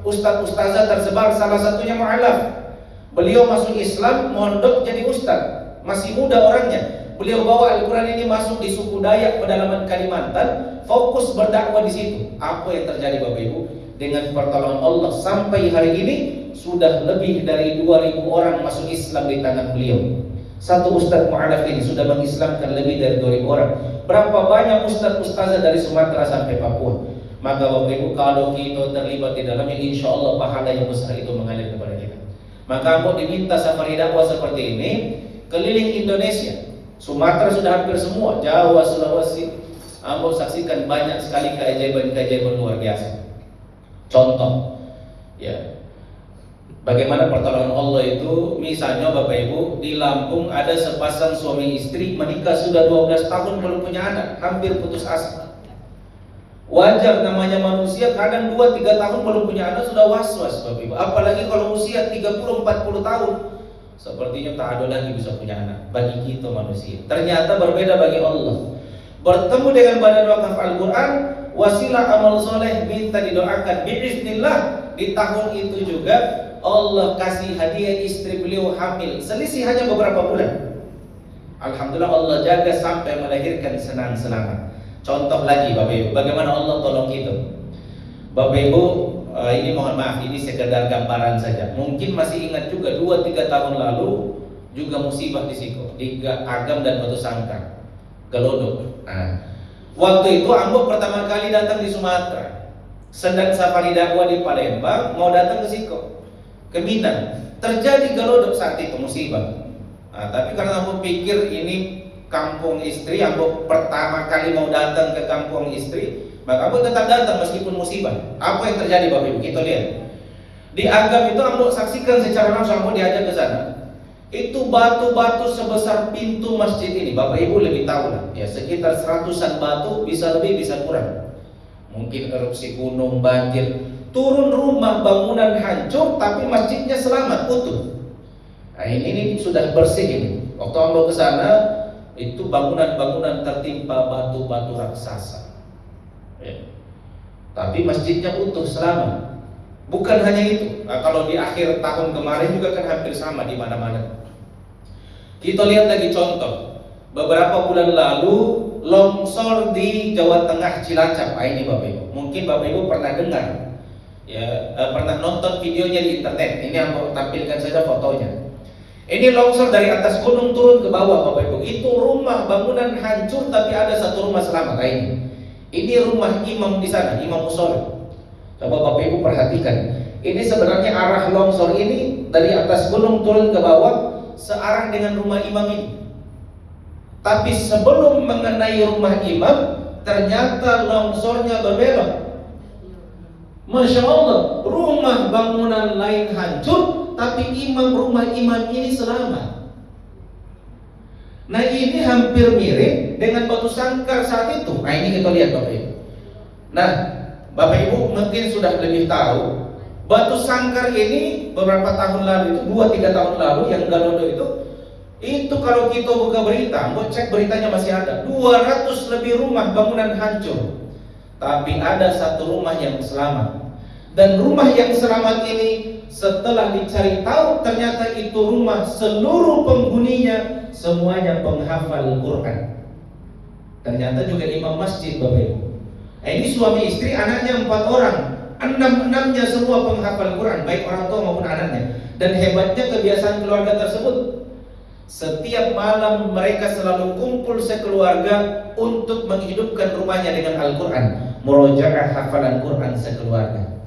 ustadz-ustazah tersebar, salah satunya Mu'alaf. Beliau masuk Islam, mondok jadi ustadz. Masih muda orangnya. Beliau bawa Al-Quran ini masuk di suku Dayak pedalaman Kalimantan, fokus berdakwah di situ. Apa yang terjadi Bapak Ibu? Dengan pertolongan Allah sampai hari ini sudah lebih dari 2000 orang masuk Islam di tangan beliau. Satu Ustadz Mu'alaf ini sudah mengislamkan lebih dari 2000 orang. Berapa banyak ustadz-ustazah dari Sumatera sampai Papua. Maka Bapak Ibu, kalau kita terlibat di dalamnya, insya Allah pahala yang besar itu mengalir kepada kita. Maka aku diminta safari dakwah seperti ini keliling Indonesia. Sumatera sudah hampir semua, Jawa, Sulawesi. Ambo saksikan banyak sekali keajaiban-keajaiban luar biasa. Contoh, ya, bagaimana pertolongan Allah itu, misalnya Bapak Ibu, di Lampung ada sepasang suami istri menikah sudah 12 tahun belum punya anak, hampir putus asa. Wajar, namanya manusia, kadang 2-3 tahun belum punya anak sudah was-was Bapak Ibu. Apalagi kalau usia 30-40 tahun, sepertinya tak ada lagi bisa punya anak. Bagi kita manusia, ternyata berbeda bagi Allah. Bertemu dengan Badan Wakaf Al-Quran, wasilah amal soleh, minta didoakan, biiznillah di tahun itu juga Allah kasih hadiah istri beliau hamil, selisih hanya beberapa bulan. Alhamdulillah Allah jaga sampai melahirkan senang selamat. Contoh lagi Bapak Ibu, bagaimana Allah tolong kita. Bapak Ibu, ini mohon maaf, ini sekedar gambaran saja. Mungkin masih ingat juga 2-3 tahun lalu juga musibah di Siko, di Agam dan Batu Sangkar, Gelodok. Nah, waktu itu Ambo pertama kali datang di Sumatera, sedang safari dakwah di Palembang, mau datang ke Siko, ke Minang, terjadi Gelodok saat itu musibah. Nah, tapi karena Ambo pikir ini kampung istri, Ambo pertama kali mau datang ke kampung istri, maka Ambo tetap datang meskipun musibah. Apa yang terjadi Bapak Ibu? Kita lihat. Di Agam itu Ambo saksikan secara langsung, Ambo diajak ke sana. Itu batu-batu sebesar pintu masjid ini, Bapak Ibu lebih tahu lah, ya sekitar 100-an batu, bisa lebih bisa kurang. Mungkin erupsi gunung, banjir, turun rumah, bangunan hancur, tapi masjidnya selamat, utuh. Nah ini sudah bersih ini. Waktu Ambo ke sana, itu bangunan-bangunan tertimpa batu-batu raksasa. Ya. Tapi masjidnya utuh, selamat. Bukan hanya itu. Nah, kalau di akhir tahun kemarin juga kan hampir sama di mana-mana. Kita lihat lagi contoh. Beberapa bulan lalu longsor di Jawa Tengah Cilacap. Ini Bapak Ibu. Mungkin Bapak Ibu pernah dengar, ya, pernah nonton videonya di internet. Ini aku tampilkan saja fotonya. Ini longsor dari atas gunung turun ke bawah Bapak Ibu. Itu rumah bangunan hancur, tapi ada satu rumah selamat. Ini rumah imam di sana, imam musola. Coba Bapak Ibu perhatikan. Ini sebenarnya arah longsor ini dari atas gunung turun ke bawah searah dengan rumah imam ini. Tapi sebelum mengenai rumah imam, ternyata longsornya berbelok. Masya Allah, rumah bangunan lain hancur, tapi rumah imam ini selamat. Nah ini hampir mirip dengan Batu Sangkar saat itu. Nah ini kita lihat Bapak Ibu. Nah Bapak Ibu mungkin sudah lebih tahu, Batu Sangkar ini beberapa tahun lalu itu, 2-3 tahun lalu yang Galodo itu kalau kita buka berita, mau cek beritanya masih ada 200 lebih rumah bangunan hancur, tapi ada satu rumah yang selamat. Dan rumah yang selamat ini setelah dicari tahu ternyata itu rumah seluruh penghuninya semuanya penghafal Quran. Ternyata juga imam masjid Bapak Ibu. Ini suami istri, anaknya 4 orang, 6-6-nya semua penghafal Quran, baik orang tua maupun anaknya. Dan hebatnya kebiasaan keluarga tersebut, setiap malam mereka selalu kumpul sekeluarga untuk menghidupkan rumahnya dengan Al-Quran, murojaah hafalan Quran sekeluarga.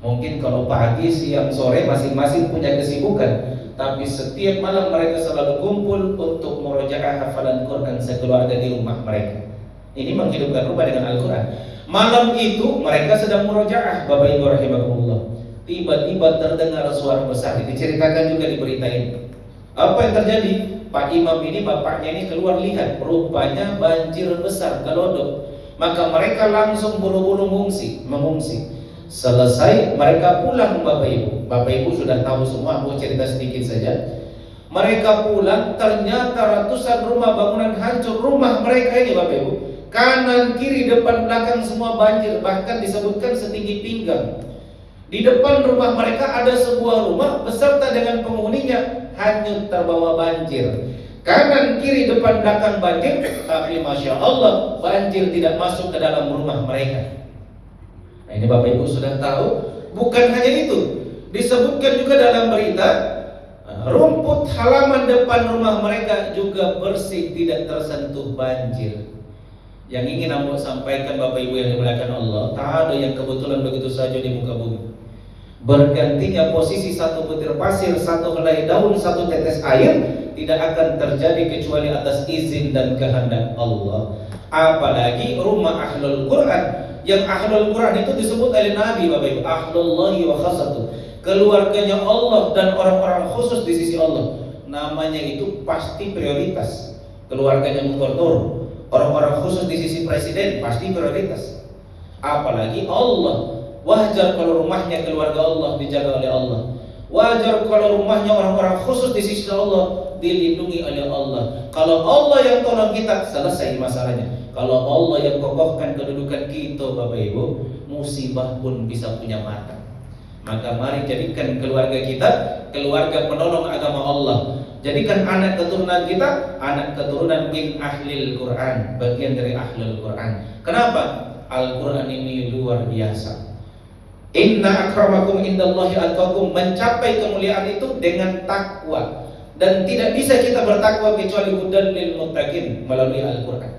Mungkin kalau pagi, siang, sore masing-masing punya kesibukan, tapi setiap malam mereka selalu kumpul untuk murojaah hafalan Quran sekeluarga di rumah mereka. Ini menghidupkan rumah dengan Al-Quran. Malam itu mereka sedang murojaah, Bapak Ibu rahimakumullah. Tiba-tiba terdengar suara besar. Diceritakan juga di berita ini. Apa yang terjadi? Pak Imam ini, bapaknya ini keluar lihat, rupanya banjir besar Gelodok. Maka mereka langsung buru-buru mengungsi. Selesai mereka pulang Bapak Ibu. Bapak Ibu sudah tahu semua, mau cerita sedikit saja. Mereka pulang, ternyata ratusan rumah bangunan hancur. Rumah mereka ini Bapak Ibu, kanan, kiri, depan, belakang semua banjir. Bahkan disebutkan setinggi pinggang. Di depan rumah mereka ada sebuah rumah beserta dengan penghuninya hanyut terbawa banjir. Kanan, kiri, depan, belakang banjir. Tapi Masya Allah, banjir tidak masuk ke dalam rumah mereka. Nah, ini Bapak Ibu sudah tahu. Bukan hanya itu, disebutkan juga dalam berita, rumput halaman depan rumah mereka juga bersih, tidak tersentuh banjir. Yang ingin Ambo sampaikan Bapak Ibu yang dimuliakan Allah, tak ada yang kebetulan begitu saja di muka bumi. Bergantinya posisi satu butir pasir, satu helai daun, satu tetes air tidak akan terjadi kecuali atas izin dan kehendak Allah. Apalagi rumah Ahlul Quran, Yang ahlul Quran itu disebut oleh Nabi, Bapak Ibu, ahlullahi wa khassatuh, keluarganya Allah dan orang-orang khusus di sisi Allah. Namanya itu pasti prioritas. Keluarganya gubernur, orang-orang khusus di sisi presiden pasti prioritas. Apalagi Allah. Wajar kalau rumahnya keluarga Allah dijaga oleh Allah. Wajar kalau rumahnya orang-orang khusus di sisi Allah dilindungi oleh Allah. Kalau Allah yang tolong kita, selesai masalahnya. Kalau Allah yang kokohkan kedudukan kita, Bapak Ibu, musibah pun bisa punya mata. Maka mari jadikan keluarga kita keluarga penolong agama Allah. Jadikan anak keturunan kita anak keturunan min ahlil Quran, bagian dari ahlul Quran. Kenapa? Al-Quran ini luar biasa. Inna akramakum indallahi atqakum, mencapai kemuliaan itu dengan takwa. Dan tidak bisa kita bertakwa kecuali hudan lil muttaqin, melalui Al-Quran.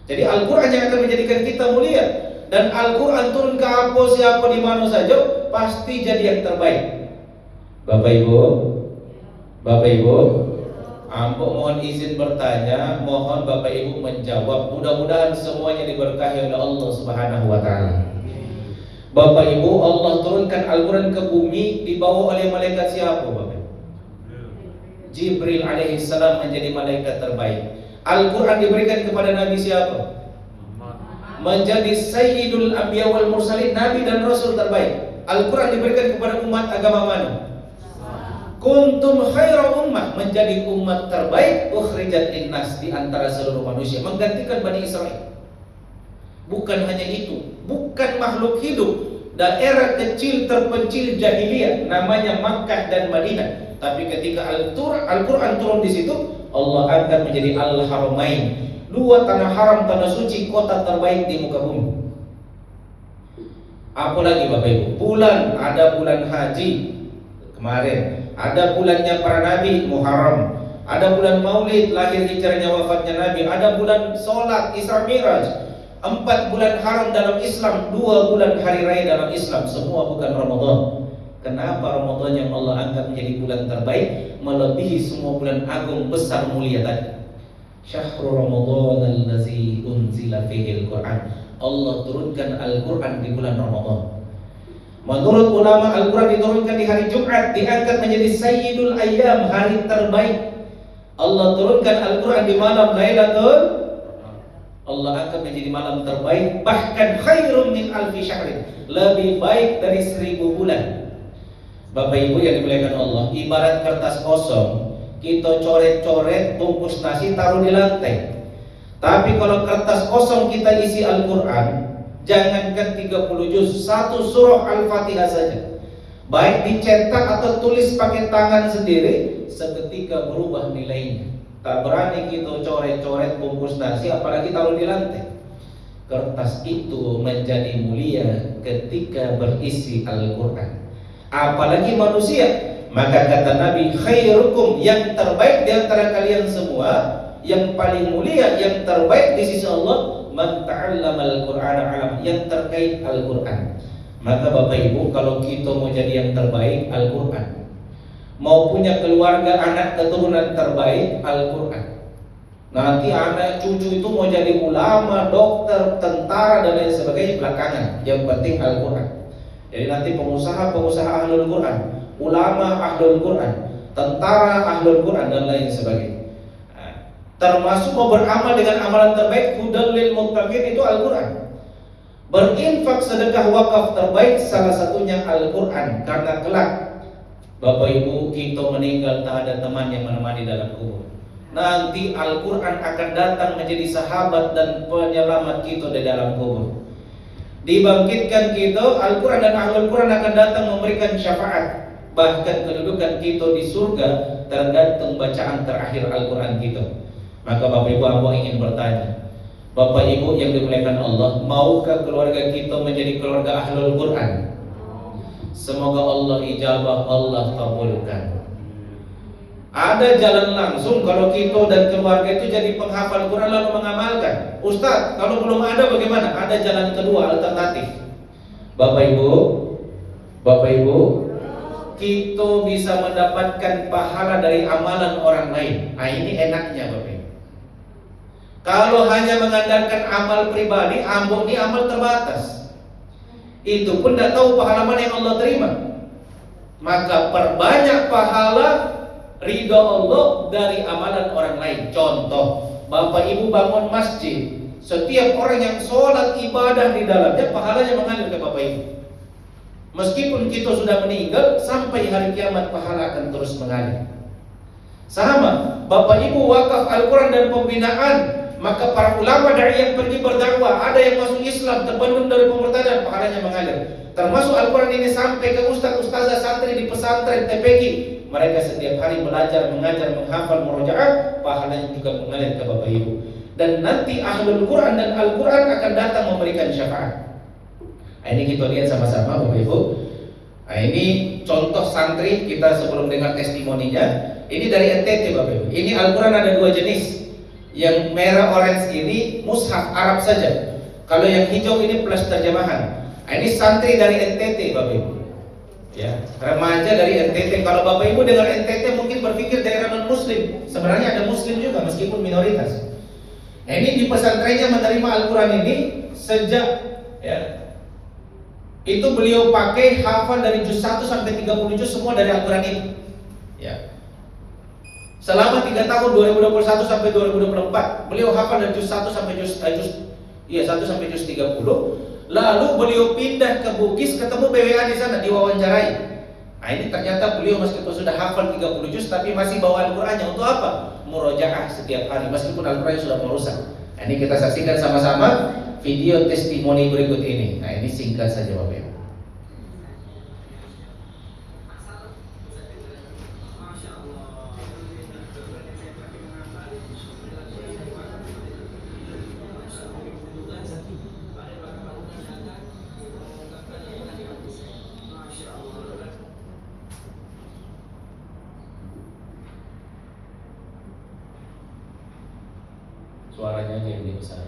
Jadi Al-Quran yang akan menjadikan kita mulia. Dan Al-Quran turun ke apa siapa di mana saja pasti jadi yang terbaik. Bapak Ibu, Ampok mohon izin bertanya, mohon Bapak Ibu menjawab. Mudah-mudahan semuanya diberkahi oleh Allah Subhanahu wa taala. Bapak Ibu, Allah turunkan Al-Quran ke bumi dibawa oleh malaikat siapa, Bapak? Jibril alaihissalam menjadi malaikat terbaik. Al-Quran diberikan kepada Nabi siapa? Menjadi Sayyidul Anbiya wal Mursalin, Nabi dan Rasul terbaik. Al-Quran diberikan kepada umat agama mana? Kuntum khaira ummah, menjadi umat terbaik ukhrijat linnas, di antara seluruh manusia, menggantikan Bani Israel. Bukan hanya itu, bukan makhluk hidup, daerah kecil terpencil jahiliyah namanya Makkah dan Madinah. Tapi ketika Al-Quran turun di situ, Allah angkat menjadi Al-Haramain, dua tanah haram, tanah suci, kota terbaik di muka bumi. Apalagi Bapak Ibu, bulan, ada bulan haji kemarin, ada bulannya para nabi Muharram, ada bulan Maulid, lahir hijrahnya wafatnya Nabi, ada bulan sholat Isra Miraj. 4 bulan haram dalam Islam, 2 bulan hari raya dalam Islam, semua bukan Ramadan. Kenapa Ramadan yang Allah angkat menjadi bulan terbaik, melebihi semua bulan agung besar mulia tadi? Syahrul Ramadan allazi unzila fihil Quran. Allah turunkan Al-Quran di bulan Ramadan. Menurut ulama, Al-Quran diturunkan di hari Jumat, diangkat menjadi Sayyidul Ayyam, hari terbaik. Allah turunkan Al-Quran di malam Lailatul, Allah angkat menjadi malam terbaik, bahkan khairum min alfi syahrin, lebih baik dari 1000 bulan. Bapak Ibu yang dimuliakan Allah, ibarat kertas kosong, kita coret-coret, bungkus nasi, taruh di lantai. Tapi kalau kertas kosong kita isi Al-Quran, jangankan 30 juz, 1 surah Al-Fatihah saja, baik dicetak atau tulis pakai tangan sendiri, seketika berubah nilainya. Tak berani kita coret-coret bungkus nasi, apalagi taruh di lantai. Kertas itu menjadi mulia ketika berisi Al-Quran, apalagi manusia. Maka kata Nabi, khairukum, yang terbaik di antara kalian semua, yang paling mulia, yang terbaik di sisi Allah, man ta'allamal Qur'ana alam, yang terkait Al-Quran. Maka Bapak Ibu, kalau kita mau jadi yang terbaik, Al-Quran. Mau punya keluarga anak keturunan terbaik, Al-Quran. Nanti anak cucu itu mau jadi ulama, dokter, tentara dan lain sebagainya belakangan. Yang penting Al-Quran. Jadi nanti pengusaha Ahlul Quran, ulama Ahlul Quran, tentara Ahlul Quran dan lain sebagainya. Termasuk mau beramal dengan amalan terbaik, hudal lil muttaqin, itu Al-Quran. Berinfak sedekah wakaf terbaik, salah satunya Al-Quran. Karena kelak Bapak Ibu kita meninggal, tak ada teman yang menemani dalam kubur. Nanti Al-Quran akan datang menjadi sahabat dan penyelamat kita di dalam kubur. Dibangkitkan kita, Al-Quran dan Ahlul Quran akan datang memberikan syafaat. Bahkan kedudukan kita di surga tergantung bacaan terakhir Al-Quran kita. Maka Bapak Ibu, aku ingin bertanya, Bapak Ibu yang dimuliakan Allah, maukah keluarga kita menjadi keluarga Ahlul Quran? Semoga Allah ijabah, Allah kabulkan. Ada jalan langsung kalau kita dan keluarga itu jadi penghafal Quran lalu mengamalkan. Ustaz, kalau belum ada bagaimana? Ada jalan kedua, alternatif. Bapak Ibu, kita bisa mendapatkan pahala dari amalan orang lain. Nah, ini enaknya Bapak Ibu. Kalau hanya mengandalkan amal pribadi, Ambo ini amal terbatas. Itu pun tidak tahu pahala mana yang Allah terima. Maka perbanyak pahala ridho Allah dari amalan orang lain. Contoh, Bapak Ibu bangun masjid, setiap orang yang sholat ibadah di dalamnya pahalanya mengalir ke Bapak Ibu. Meskipun kita sudah meninggal, sampai hari kiamat pahala akan terus mengalir. Sama, Bapak Ibu wakaf Al-Quran dan pembinaan, maka para ulama dari yang pergi berdakwah, ada yang masuk Islam, terbendung dari pemurtadan, pahalanya mengalir. Termasuk Al-Quran ini sampai ke ustaz-ustazah santri di pesantren TPG. Mereka setiap hari belajar, mengajar, menghafal, murojaah, pahalanya juga mengalir ke Bapak Ibu. Dan nanti Ahlul Quran dan Al-Quran akan datang memberikan syafaat. Nah, ini kita lihat sama-sama Bapak Ibu. Nah, ini contoh santri kita sebelum dengar testimoninya. Ini dari NTT Bapak Ibu. Ini Al-Quran ada dua jenis. Yang merah orange ini mushaf Arab saja. Kalau yang hijau ini plus terjemahan. Nah, ini santri dari NTT Bapak Ibu. Ya, remaja dari NTT. Kalau Bapak Ibu dengar NTT mungkin berpikir daerah non muslim. Sebenarnya ada muslim juga meskipun minoritas. Nah, ini di pesantrennya menerima Al-Quran ini sejak ya, itu beliau pakai hafal dari juz 1 sampai 30 juz semua dari Al-Quran ini. Ya. Selama 3 tahun 2021 sampai 2024 beliau hafal dari juz 1 sampai juz 1 sampai juz 30. Lalu beliau pindah ke Bugis, ketemu BWA di sana, diwawancarai. Nah, ini ternyata beliau meskipun sudah hafal 30 juz tapi masih bawa Al-Qur'annya untuk apa? Murojaah setiap hari meskipun Al-Qur'an sudah merusak. Nah, ini kita saksikan sama-sama video testimoni berikut ini. Nah, ini singkat saja Bapak Ibu. Suaranya aja yang besar.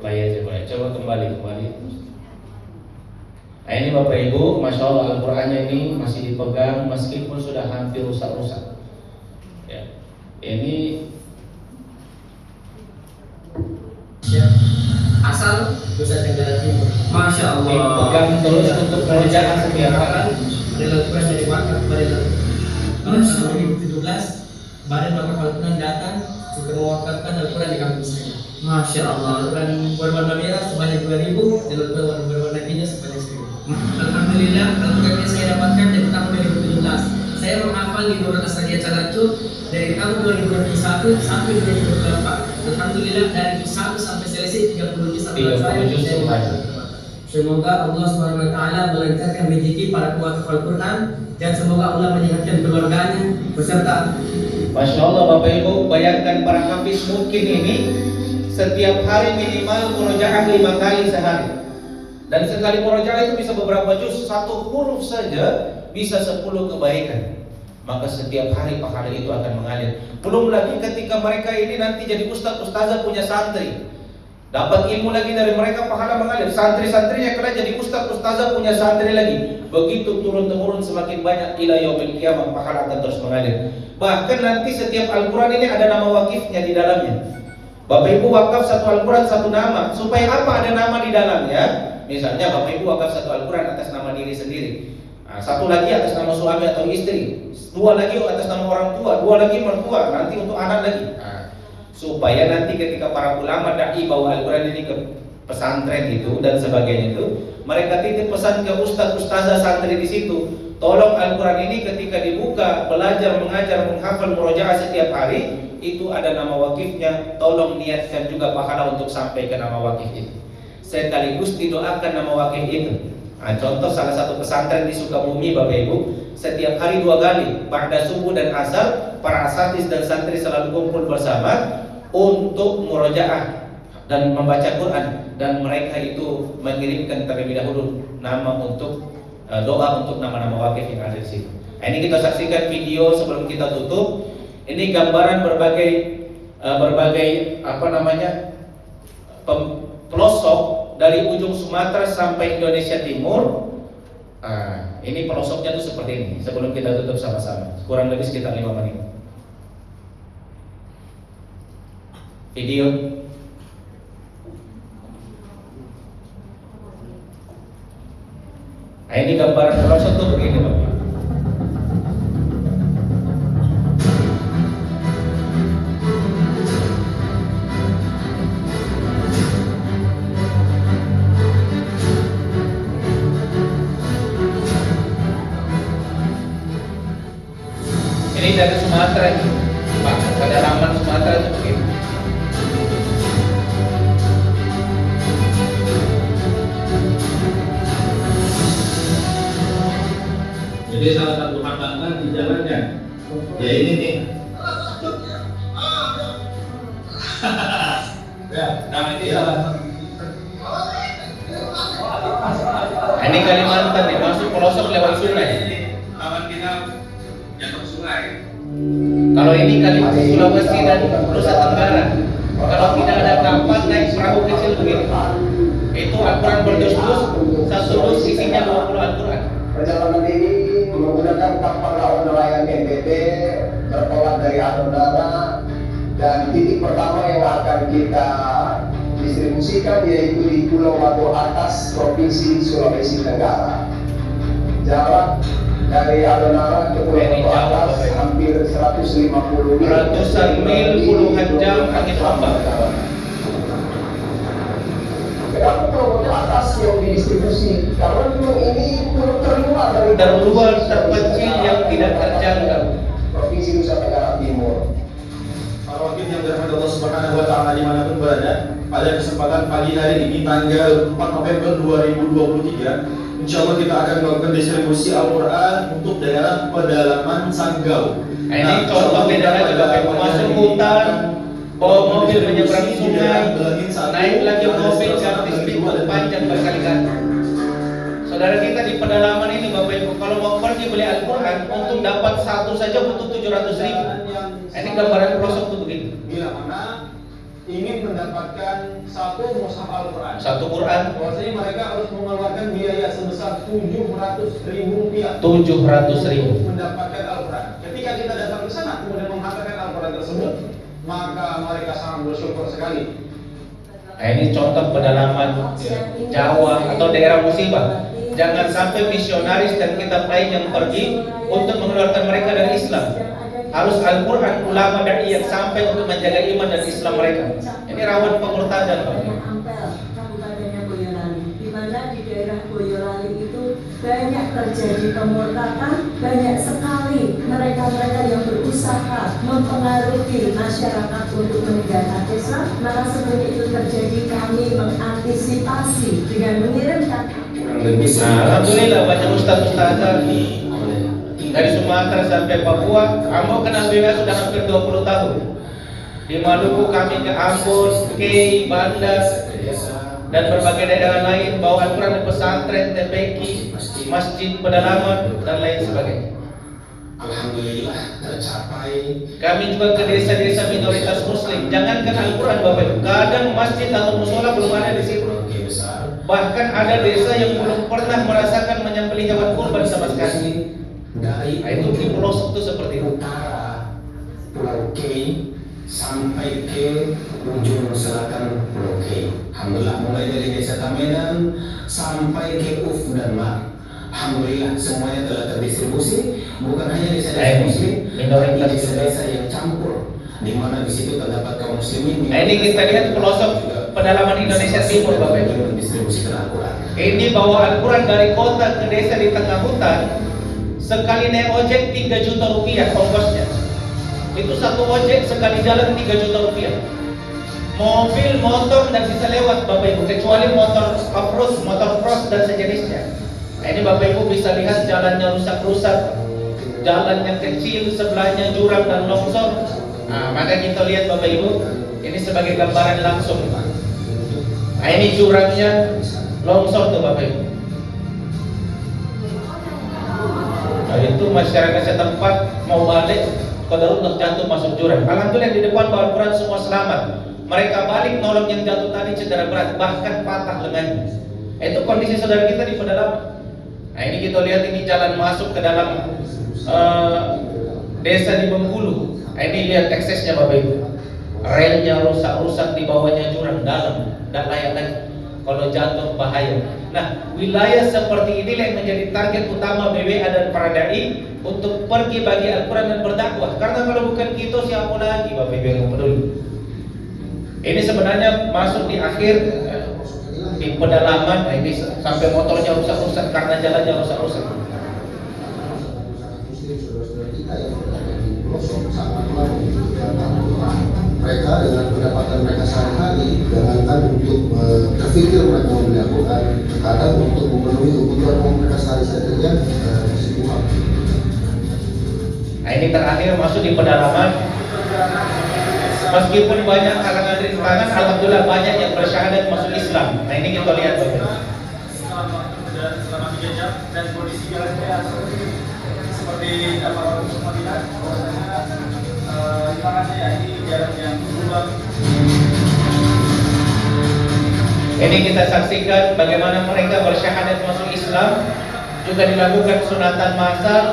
Play aja boleh. Coba kembali. Nah, ini Bapak Ibu, Masya Allah Al-Qurannya ini masih dipegang meskipun sudah hampir rusak-rusak. Ya, ini asal Nusa Tenggara Timur. Masya Allah. dipegang terus untuk pekerjaan setiap hari. Adalah tugas dari wakaf pada tahun 2017, Badan Wakaf Al-Quran datang untuk mewakafkan Al-Quran di kampus saya. Masya Allah. Al-Quran berwarna merah sebanyak 2.000 dan Al-Quran berwarna hijau sebanyak 1.000. Alhamdulillah, Al-Quran yang saya dapatkan dari tahun 2017. Saya menghafal di Nurul Asadia Calacu dari tahun 2021 sampai 2024. Alhamdulillah dari 1 sampai selesai 30 juz saya. Semoga Allah SWT melancarkan rezeki para pewakaf Al-Quran dan semoga Allah menyehatkan keluarganya beserta. Masya Allah Bapak Ibu, bayangkan para hafiz mungkin ini setiap hari minimal murojaah 5 kali sehari. Dan sekali murojaah itu bisa beberapa juz, 1 huruf saja bisa 10 kebaikan. Maka setiap hari pahala itu akan mengalir. Belum lagi ketika mereka ini nanti jadi ustaz-ustazah punya santri, dapat ilmu lagi dari mereka, pahala mengalir. Santri-santrinya kena jadi ustaz-ustazah punya santri lagi. Begitu turun-temurun semakin banyak ila yaumil qiyamah, pahala akan terus mengalir. Bahkan nanti setiap Al-Quran ini ada nama wakifnya di dalamnya. Bapak Ibu wakaf satu Al-Quran satu nama. Supaya apa ada nama di dalamnya? Misalnya Bapak Ibu wakaf satu Al-Quran atas nama diri sendiri. Nah, satu lagi atas nama suami atau istri, 2 lagi atas nama orang tua, 2 lagi mertua, nanti untuk anak lagi. Nah, supaya nanti ketika para ulama dai bawa Al-Quran ini ke pesantren itu dan sebagainya itu, mereka titip pesan ke ustaz-ustazah santri di situ, tolong Al-Quran ini ketika dibuka, belajar, mengajar, menghafal, murojaah setiap hari, itu ada nama wakifnya, tolong niatkan juga pahala untuk sampai ke nama wakif itu. Sekaligus didoakan nama wakif itu. Nah, contoh salah satu pesantren di Sukabumi Bapak Ibu, setiap hari 2 kali, pada subuh dan asar, para asatidz dan santri selalu kumpul bersama untuk murojaah dan membaca Quran, dan mereka itu mengirimkan terlebih dahulu nama untuk doa untuk nama-nama wakif yang ada di situ. Nah, ini kita saksikan video sebelum kita tutup. Ini gambaran berbagai pelosok dari ujung Sumatera sampai Indonesia Timur. Ini pelosoknya tuh seperti ini. Sebelum kita tutup sama-sama, kurang lebih sekitar 5 menit. Video. Nah, ini gambaran pelosok tuh begini, Bapak. Ini dari Sumatera ini, Pak, kedalaman Sumatera itu begini. Jadi salah satu hambatan di jalannya, ya ini nih. Ya, nah ini salah. Ini Kalimantan nih, masuk pelosok lewat sungai. Kawan kita jatuh sungai. Kalau ini Kalimantan, Sulawesi dan Nusa Tenggara. Kalau tidak ada kapal naik perahu kecil begini. Itu Al-Quran berdus-dus, satu dus isinya 20 Al-Quran. Perjalanan ini menggunakan kapal laut nelayan NTT bertolak dari Adonara, dan titik pertama yang akan kita distribusikan yaitu di Pulau Batu Atas, Provinsi Sulawesi Tenggara. Jarak dari Adonara ke Pulau Batu Atas hampir 150 mil. Ratusan mil, puluhan jam angin ombak. Kenapa Pulau Batu Atas yang didistribusi? Karena memang ini pulau terluar terpencil yang tidak terjangkau. Provinsi Nusa Tenggara Timur. Para wakil yang dirahmati Allah Subhanahu wa Ta'ala dimanapun berada, pada kesempatan pagi hari ini tanggal 4 November 2023, insya Allah kita akan melakukan distribusi Al-Quran untuk daerah pedalaman Sanggau. Ini contoh daerah juga kayak masuk hutan, bawa mobil menyeberang sungai, naik lagi mobil gratis pintu panjang berkali-kali. Saudara kita di pedalaman ini, Bapak Ibu, kalau mau pergi beli Al-Quran untuk dapat satu saja butuh 700.000. Ini gambaran pelosok tuh begini. Bila mana ingin mendapatkan satu mushaf Al-Quran, satu Quran, bahwasanya mereka harus mengeluarkan biaya sebesar 700.000 rupiah 700.000 untuk mendapatkan Al-Quran. Ketika kita datang ke sana kemudian menghantarkan Al-Quran tersebut, maka mereka sangat bersyukur sekali. Nah, ini contoh pedalaman Jawa atau daerah musibah. Jangan sampai misionaris dan kitab lain yang pergi untuk mengeluarkan mereka dari Islam. Harus Al-Quran, ulama dan yang sampai untuk menjaga iman dan Islam mereka. Ini rawan pemurtadan, Pak. Kabupatennya Boyolali, di mana di daerah Boyolali itu banyak terjadi pemurtadan, banyak sekali mereka-mereka yang berusaha mempengaruhi masyarakat untuk meninggalkan Islam. Maka sebelum itu terjadi, kami mengantisipasi dengan mengirimkan. Alhamdulillah banyak ustaz-ustazah dari Sumatera sampai Papua. Ambo kenal BWA sudah hampir 20 tahun. Di Maluku kami ke Ambon, Kei, Banda, dan berbagai daerah lain, bawa Al-Quran di pesantren, TPQ, masjid pedalaman, dan lain sebagainya. Alhamdulillah tercapai. Kami juga ke desa-desa minoritas Muslim. Jangankan Al-Quran, Bapak Ibu, kadang masjid atau musola belum ada di situ. Bahkan ada desa yang belum pernah merasakan menyembelih hewan kurban sama sekali. Dari itu di pelosok itu seperti itu. Utara Pulau K sampai ke ujung selatan Pulau K. Alhamdulillah, mulai dari desa Tamenan sampai ke Uf dan Mar. Alhamdulillah semuanya telah terdistribusi. Bukan hanya desa-desa Muslim, tapi desa-desa yang campur, di mana di situ terdapat kaum muslimin. Nah, ini kita lihat pelosok pedalaman Indonesia Timur, Bapak Ibu. Ini bawa Al-Quran dari kota ke desa di tengah hutan. Sekali naik ojek 3 juta rupiah ongkosnya. Itu satu ojek sekali jalan 3 juta rupiah. Mobil, motor dan bisa lewat, Bapak Ibu, kecuali motor off-road, motor cross dan sejenisnya. Nah, ini Bapak Ibu bisa lihat jalannya rusak-rusak, jalannya kecil, sebelahnya jurang dan longsor. Nah, maka kita lihat Bapak Ibu, ini sebagai gambaran langsung. Nah, ini jurangnya longsor tuh Bapak Ibu. itu masyarakat setempat mau balik, qadarullah jatuh masuk jurang. Alhamdulillah di depan bawa Al-Quran semua selamat. Mereka balik nolong yang jatuh tadi cedera berat, bahkan patah lengannya. Itu kondisi saudara kita di pedalaman. Nah ini kita lihat ini jalan masuk ke dalam desa di Bengkulu. Nah, ini lihat eksesnya Bapak Ibu. Relnya rusak-rusak, di bawahnya jurang dalam, tidak layak lagi. Kalau jatuh bahaya. Nah, wilayah seperti inilah yang menjadi target utama BWA dan para dai untuk pergi bagi Al-Quran dan berdakwah. Karena kalau bukan kita siapa lagi Bapak Ibu yang peduli. Ini sebenarnya masuk di akhir di pedalaman. Nah, ini sampai motornya rusak-rusak karena jalannya rusak-rusak. Mereka dengan pendapatan mereka sehari-hari, jangankan untuk berpikir mereka membeli Al-Quran, kadang untuk memenuhi kebutuhan mereka sehari-hari saja sibuk. Nah ini terakhir masuk di pedalaman. Meskipun banyak kalangan rintangan, alhamdulillah banyak yang bersyahadat masuk Islam. Nah ini kita lihat Bapak. Selama 3 jam dan kondisi jalannya seperti dapat Madinah. Ibaratnya ya ini jalan yang berubah. Ini kita saksikan bagaimana mereka bersyahadat masuk Islam, juga dilakukan sunatan massal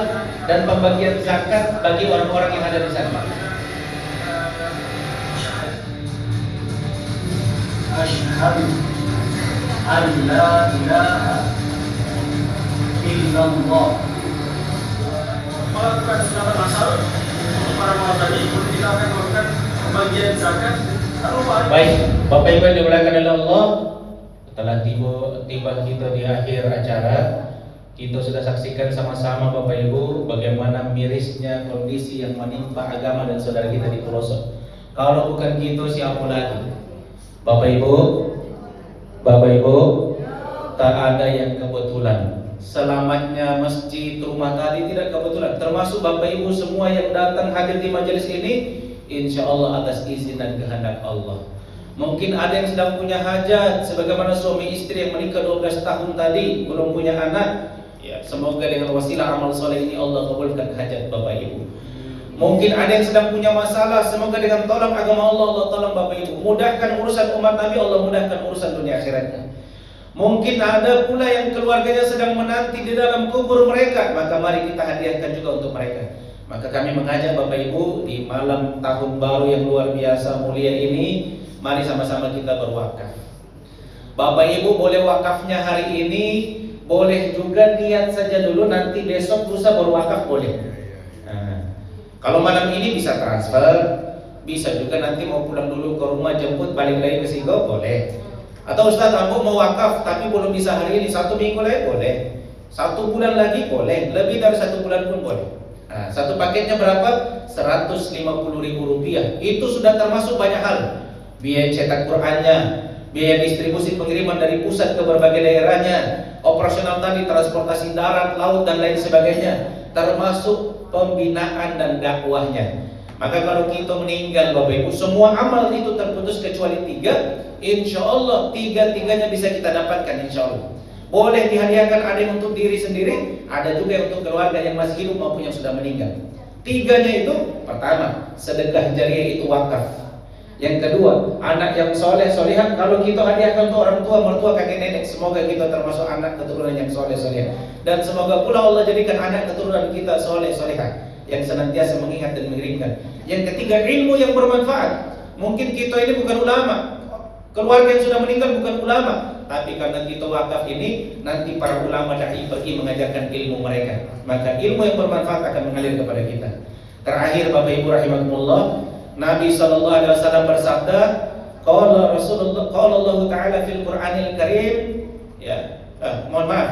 dan pembagian zakat bagi orang-orang yang ada di sana. Asyhadu an la ilaha illallah. Melakukan sunatan massal untuk para muadzin, kita akan melakukan pembagian zakat. Baik, Bapak Ibu yang dimuliakan oleh Allah, setelah tiba kita di akhir acara, kita sudah saksikan sama-sama Bapak Ibu bagaimana mirisnya kondisi yang menimpa agama dan saudara kita di pelosok. Kalau bukan kita siapa lagi? Bapak Ibu, tak ada yang kebetulan. Selamatnya masjid rumah tadi tidak kebetulan. Termasuk Bapak Ibu semua yang datang hadir di majelis ini, insya Allah atas izin dan kehendak Allah. Mungkin ada yang sedang punya hajat, sebagaimana suami istri yang menikah 12 tahun tadi belum punya anak. Ya, semoga dengan wasilah amal soleh ini Allah kabulkan hajat Bapak Ibu. Mungkin ada yang sedang punya masalah, semoga dengan tolong agama Allah, Allah tolong Bapak Ibu. Mudahkan urusan umat Nabi, Allah mudahkan urusan dunia akhiratnya. Mungkin ada pula yang keluarganya sedang menanti di dalam kubur mereka, maka mari kita hadiahkan juga untuk mereka. Maka kami mengajak Bapak Ibu di malam tahun baru yang luar biasa mulia ini, mari sama-sama kita berwakaf. Bapak Ibu boleh wakafnya hari ini, boleh juga niat saja dulu, nanti besok lusa berwakaf boleh. Kalau malam ini bisa transfer, bisa juga nanti mau pulang dulu ke rumah jemput balik lagi ke Sigo boleh. Atau Ustaz Ambo mau wakaf tapi belum bisa hari ini, 1 minggu lagi boleh, 1 bulan lagi boleh, lebih dari 1 bulan pun boleh. Nah, satu paketnya berapa? Rp150.000. Itu sudah termasuk banyak hal. Biaya cetak Qur'annya, biaya distribusi pengiriman dari pusat ke berbagai daerahnya, operasional tadi transportasi darat, laut dan lain sebagainya, termasuk pembinaan dan dakwahnya. Maka kalau kita meninggal Bapak Ibu, semua amal itu terputus kecuali 3. Insya Allah 3-tiganya bisa kita dapatkan insya Allah. Boleh dihadiahkan, ada yang untuk diri sendiri, ada juga yang untuk keluarga yang masih hidup maupun yang sudah meninggal. 3-nya itu, pertama, sedekah jariah itu wakaf. Yang kedua, anak yang soleh solehah. Kalau kita hadiahkan untuk orang tua, mertua, kakek nenek, semoga kita termasuk anak keturunan yang soleh solehah. Dan semoga pula Allah jadikan anak keturunan kita soleh solehah yang senantiasa mengingat dan mengirimkan. Yang ketiga, ilmu yang bermanfaat. Mungkin kita ini bukan ulama, keluarga yang sudah meninggal bukan ulama, tapi karena kita wakaf ini, nanti para ulama dai pergi mengajarkan ilmu mereka, maka ilmu yang bermanfaat akan mengalir kepada kita. Terakhir Bapak Ibu rahimakumullah, Nabi SAW bersabda, qala Rasulullah, qala Allah Ta'ala fil Qur'anil Karim, ya, mohon maaf,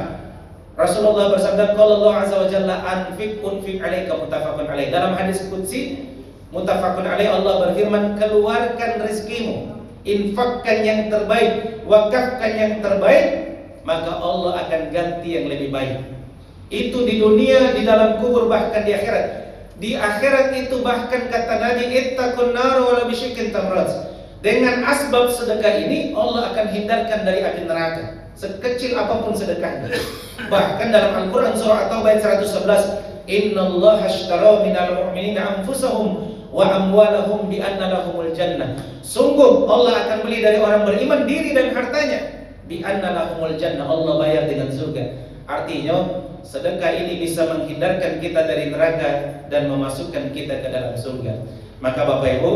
Rasulullah bersabda, qala Allah Azza wa Jalla anfiq unfiq alaika muttafaqun alaih. Dalam hadis qudsi muttafaqun alaih, Allah berfirman, keluarkan rezekimu, infakkan yang terbaik, wakafkan yang terbaik, maka Allah akan ganti yang lebih baik. Itu di dunia, di dalam kubur, bahkan di akhirat. Di akhirat itu bahkan kata Nabi, ittaqun nar wa la bisyikkin tamrat. Dengan asbab sedekah ini Allah akan hindarkan dari api neraka, sekecil apapun sedekahnya. Bahkan dalam Al-Quran surah At-Taubah ayat 111, Innallaha ashtara minal mu'minina anfusahum wa amwalahum bi anna lahumul jannah. Sungguh Allah akan beli dari orang beriman diri dan hartanya. Bi anna lahumul jannah, Allah bayar dengan surga. Artinya sedekah ini bisa menghindarkan kita dari neraka dan memasukkan kita ke dalam surga. Maka Bapak Ibu,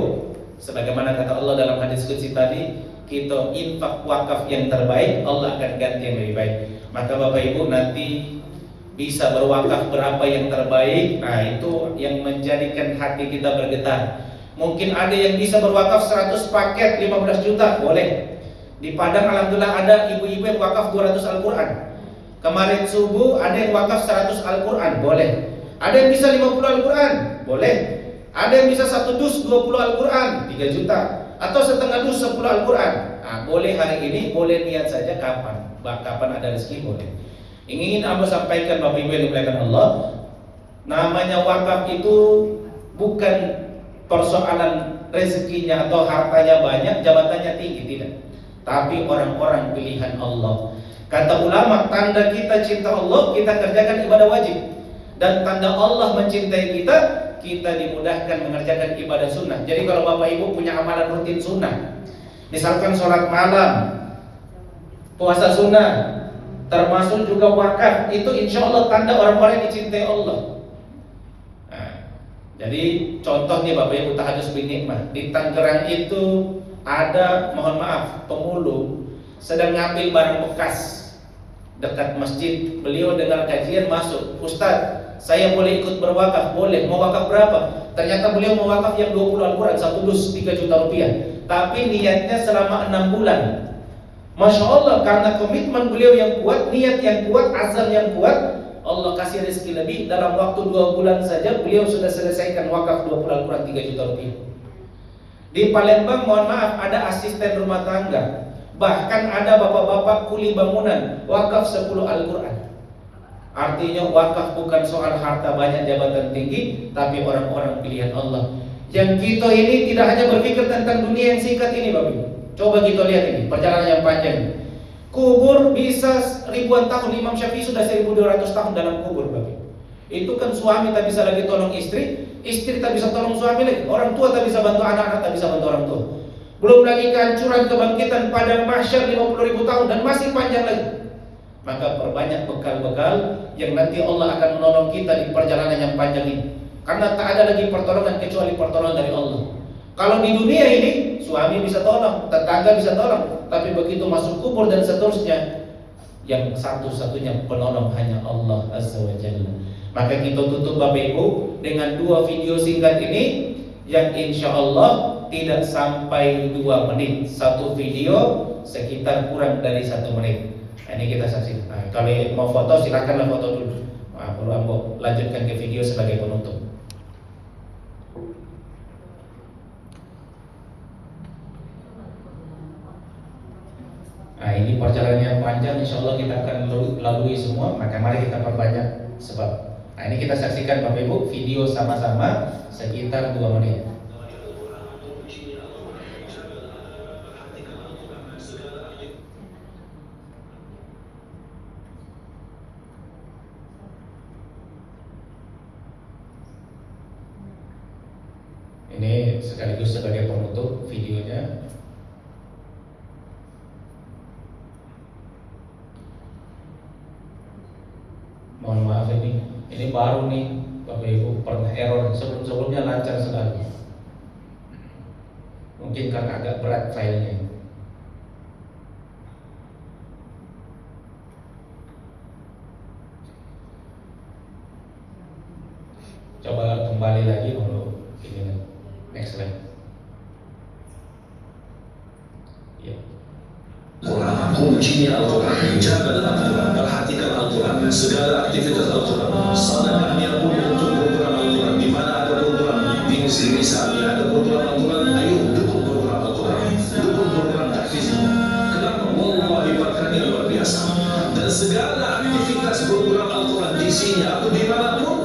sebagaimana kata Allah dalam hadis qudsi tadi, kita infak wakaf yang terbaik, Allah akan ganti yang lebih baik. Maka Bapak Ibu nanti bisa berwakaf berapa yang terbaik. Nah, itu yang menjadikan hati kita bergetar. Mungkin ada yang bisa berwakaf 100 paket 15 juta, boleh. Di Padang alhamdulillah ada ibu-ibu yang wakaf 200 Al-Quran. Kemarin subuh ada yang wakaf 100 Al-Quran, boleh. Ada yang bisa 50 Al-Quran, boleh. Ada yang bisa 1 dus 20 Al-Quran, 3 juta. Atau setengah dus 10 Al-Quran. Nah, boleh hari ini, boleh niat saja kapan. Kapan ada rezeki boleh. Ingin Amba sampaikan Bapak Ibu yang dimuliakan Allah, namanya wakaf itu bukan persoalan rezekinya atau hartanya banyak, jabatannya tinggi, tidak. Tapi orang-orang pilihan Allah. Kata ulama, tanda kita cinta Allah, kita kerjakan ibadah wajib. Dan tanda Allah mencintai kita, kita dimudahkan mengerjakan ibadah sunnah. Jadi kalau Bapak Ibu punya amalan rutin sunnah, misalkan sholat malam, puasa sunnah, termasuk juga wakaf, itu insya Allah tanda orang-orang yang dicintai Allah. Nah, jadi contohnya Bapak Ibu tahajud bin nikmah di Tangerang itu ada, mohon maaf, pemulung sedang ngambil barang bekas dekat masjid. Beliau dengar kajian masuk, Ustaz, saya boleh ikut berwakaf? Boleh. Mau wakaf berapa? Ternyata beliau mau wakaf yang 20 Al-Quran, 1 dus 3 juta rupiah. Tapi niatnya selama 6 bulan. Masya Allah, karena komitmen beliau yang kuat, niat yang kuat, azam yang kuat, Allah kasih rezeki lebih. Dalam waktu 2 bulan saja beliau sudah selesaikan wakaf 20 Al-Quran 3 juta rupiah. Di Palembang, mohon maaf, ada asisten rumah tangga, bahkan ada bapak-bapak kuli bangunan, wakaf 10 Al-Quran. Artinya wakaf bukan soal harta banyak, jabatan tinggi, tapi orang-orang pilihan Allah. Yang kita ini tidak hanya berpikir tentang dunia yang singkat ini Bapak Ibu. Coba kita lihat ini, perjalanan yang panjang. Kubur bisa ribuan tahun, Imam Syafi'i sudah 1200 tahun dalam kubur Bapak Ibu. Itu kan suami tak bisa lagi tolong istri, istri tak bisa tolong suami lagi, orang tua tak bisa bantu anak-anak, tak bisa bantu orang tua. Belum lagi kehancuran kebangkitan pada mahsyar 50.000 tahun dan masih panjang lagi. Maka perbanyak bekal-bekal yang nanti Allah akan menolong kita di perjalanan yang panjang ini. Karena tak ada lagi pertolongan kecuali pertolongan dari Allah. Kalau di dunia ini suami bisa tolong, tetangga bisa tolong, tapi begitu masuk kubur dan seterusnya, yang satu-satunya penolong hanya Allah Azza wa Jalla. Maka kita tutup Bapak Ibu dengan 2 video singkat ini yang insya Allah tidak sampai 2 menit. Satu video sekitar kurang dari 1 menit. Nah, ini kita saksikan. Nah, kalau mau foto silakanlah foto dulu. Nah, perlu Ambo lanjutkan ke video sebagai penutup. Nah, ini perjalanan yang panjang, insya Allah kita akan lalui semua. Maka mari kita perbanyak sebab. Nah, ini kita saksikan Bapak Ibu video sama-sama sekitar 2 menit. Ini sekaligus sebagai penutup videonya. Mohon maaf ini baru nih Bapak Ibu, pernah error, sebelum-sebelumnya lancar sekali. Mungkin karena agak berat filenya. Coba kembali lagi kalau ini next slide. Ya. Kuncinya Al-Quran, jaga Al-Quran, perhatikan Al-Quran, segala aktivitas Al-Quran, sadaqah yang punya untuk program Al-Quran, di mana ada program di Mesir misalnya, ada program Al-Quran, ayo dukung program Al-Quran, dukung program tahfiznya. Kenapa? Wallahi berkahnya luar biasa. Dan segala aktivitas program Al-Quran di sini, atau dimanapun,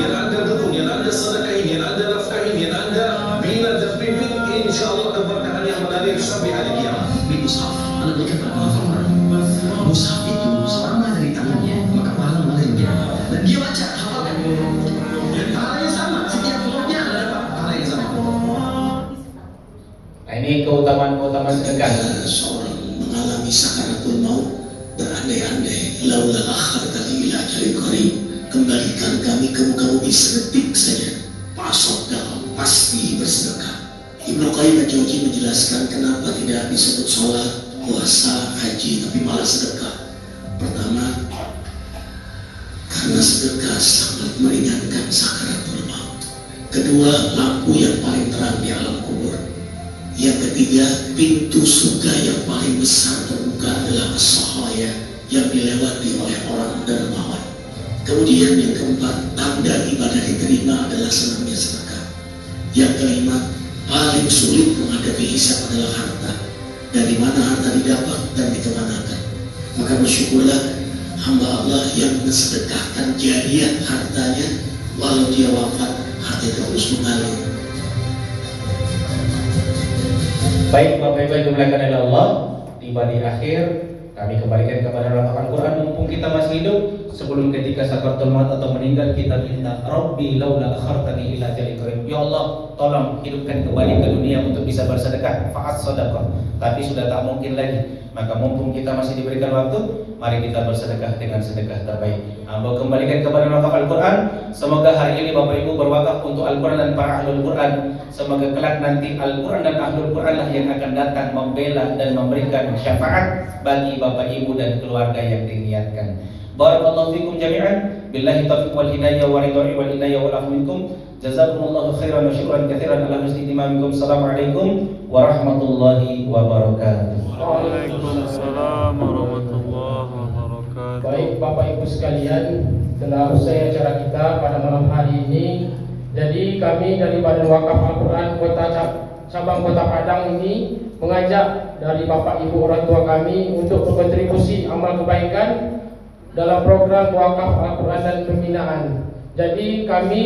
yang anda dukung, yang anda sedekahin, yang anda nafkahin, yang anda bina dan pimpin, insya Allah keberkahan yang mengalir sampai hari kiamat. Di mushaf, anda berikan pada orang. Mushaf itu seorang dari tangannya, maka pahala mengalir dia. Dan dia baca, hafalkan. keutamaan sedekah. Seorang mengalami sakaratul maut berandai-andai, laula akhartani ila ajalin qarib, kembalikan kami ke muka bumi sedetik saja, fasaddaq, pasti bersedekah. Ibnu Qayyim al-Jauzi menjelaskan kenapa tidak disebut sholat, puasa, haji, tapi malah sedekah. Pertama, karena sedekah sangat meringankan sakaratul maut. Kedua, lampu yang paling terang di alam kubur. Yang ketiga, pintu surga yang paling besar terbuka adalah as-sahaya yang dilewati oleh orang dermawan. Kemudian yang keempat, tanda ibadah diterima adalah senangnya sedekah. Yang kelima, paling sulit menghadapi hisab adalah harta. Dari mana harta didapat dan dikemanakan. Maka bersyukurlah hamba Allah yang mensedekahkan jariah hartanya, walau dia wafat, harta terus mengalir. Baik Bapak Ibu yang dimuliakan oleh Allah, tiba di akhir kami kembalikan kepada ratapan Quran. Mumpung kita masih hidup, sebelum ketika sakaratul maut atau meninggal, kita minta Rabbi laula akhartani ila ajalin qarib. Ya Allah, tolong hidupkan kembali ke dunia untuk bisa bersedekah. Fa'as sadaqah. Tapi sudah tak mungkin lagi. Maka mumpung kita masih diberikan waktu, mari kita bersedekah dengan sedekah terbaik. Hamba kembalikan kepada wakaf Al-Quran. Semoga hari ini Bapak Ibu berwakaf untuk Al-Quran dan para ahlul Quran. Semoga kelak nanti Al-Quran dan ahlul Quran lah yang akan datang membela dan memberikan syafaat bagi Bapak Ibu dan keluarga yang diniatkan. Barakallahu fikum jami'an. Billahi taufiq wal hidayah wa ridwa'i wal inayah wal afu minkum. Jazakumullahu khairan wa syukran katsiran ala husni istimamikum. Assalamualaikum warahmatullahi wabarakatuh. Waalaikumsalam warahmatullahi wabarakatuh. Baik Bapak Ibu sekalian, telah usai acara kita pada malam hari ini. Jadi kami dari Badan Wakaf Al-Quran Cabang Kota Padang ini mengajak dari Bapak Ibu orang tua kami untuk berkontribusi amal kebaikan dalam program Wakaf Al-Quran dan Pembinaan. Jadi kami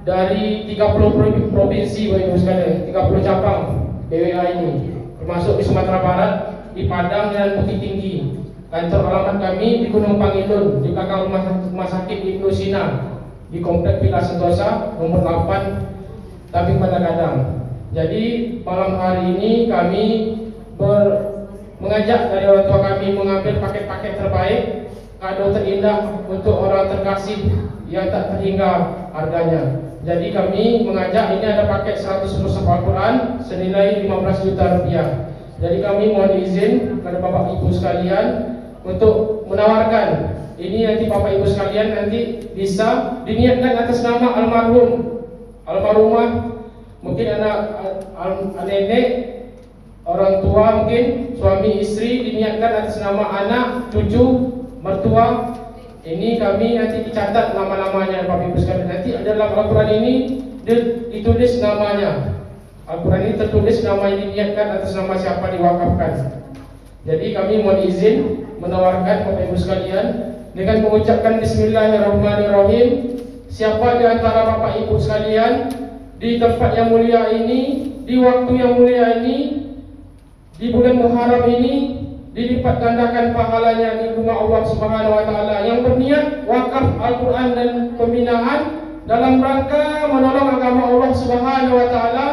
dari 30 provinsi Bapak Ibu sekalian, 30 cabang BWA ini, termasuk di Sumatera Barat, di Padang dan Bukit Tinggi. Kantor alamat kami di Gunung Pangilun, di belakang rumah sakit Ibnu Sina, di Komplek Villa Sentosa nomor 8 Tabing Padang. Jadi malam hari ini kami mengajak dari orang tua kami mengambil paket-paket terbaik, kado terindah untuk orang terkasih yang tak terhingga harganya. Jadi kami mengajak, ini ada paket 100 mushaf Al-Quran senilai 15 juta rupiah. Jadi kami mohon izin kepada Bapak Ibu sekalian untuk menawarkan ini, nanti Bapak Ibu sekalian nanti bisa diniatkan atas nama almarhumah, mungkin anak nenek, orang tua, mungkin suami istri, diniatkan atas nama anak, cucu, mertua. Ini kami nanti dicatat nama-namanya Bapak Ibu sekalian. Nanti dalam Al-Quran ini ditulis namanya. Al-Quran ini tertulis nama yang diniatkan atas nama siapa diwakafkan. Jadi kami mohon izin menawarkan Bapak Ibu sekalian dengan mengucapkan Bismillahirrahmanirrahim. Siapa di antara Bapak Ibu sekalian di tempat yang mulia ini, di waktu yang mulia ini, di bulan Muharram ini, dilipat gandakan pahalanya di rumah Allah Subhanahu wa taala, yang berniat wakaf Al-Quran dan pembinaan dalam rangka menolong agama Allah Subhanahu wa taala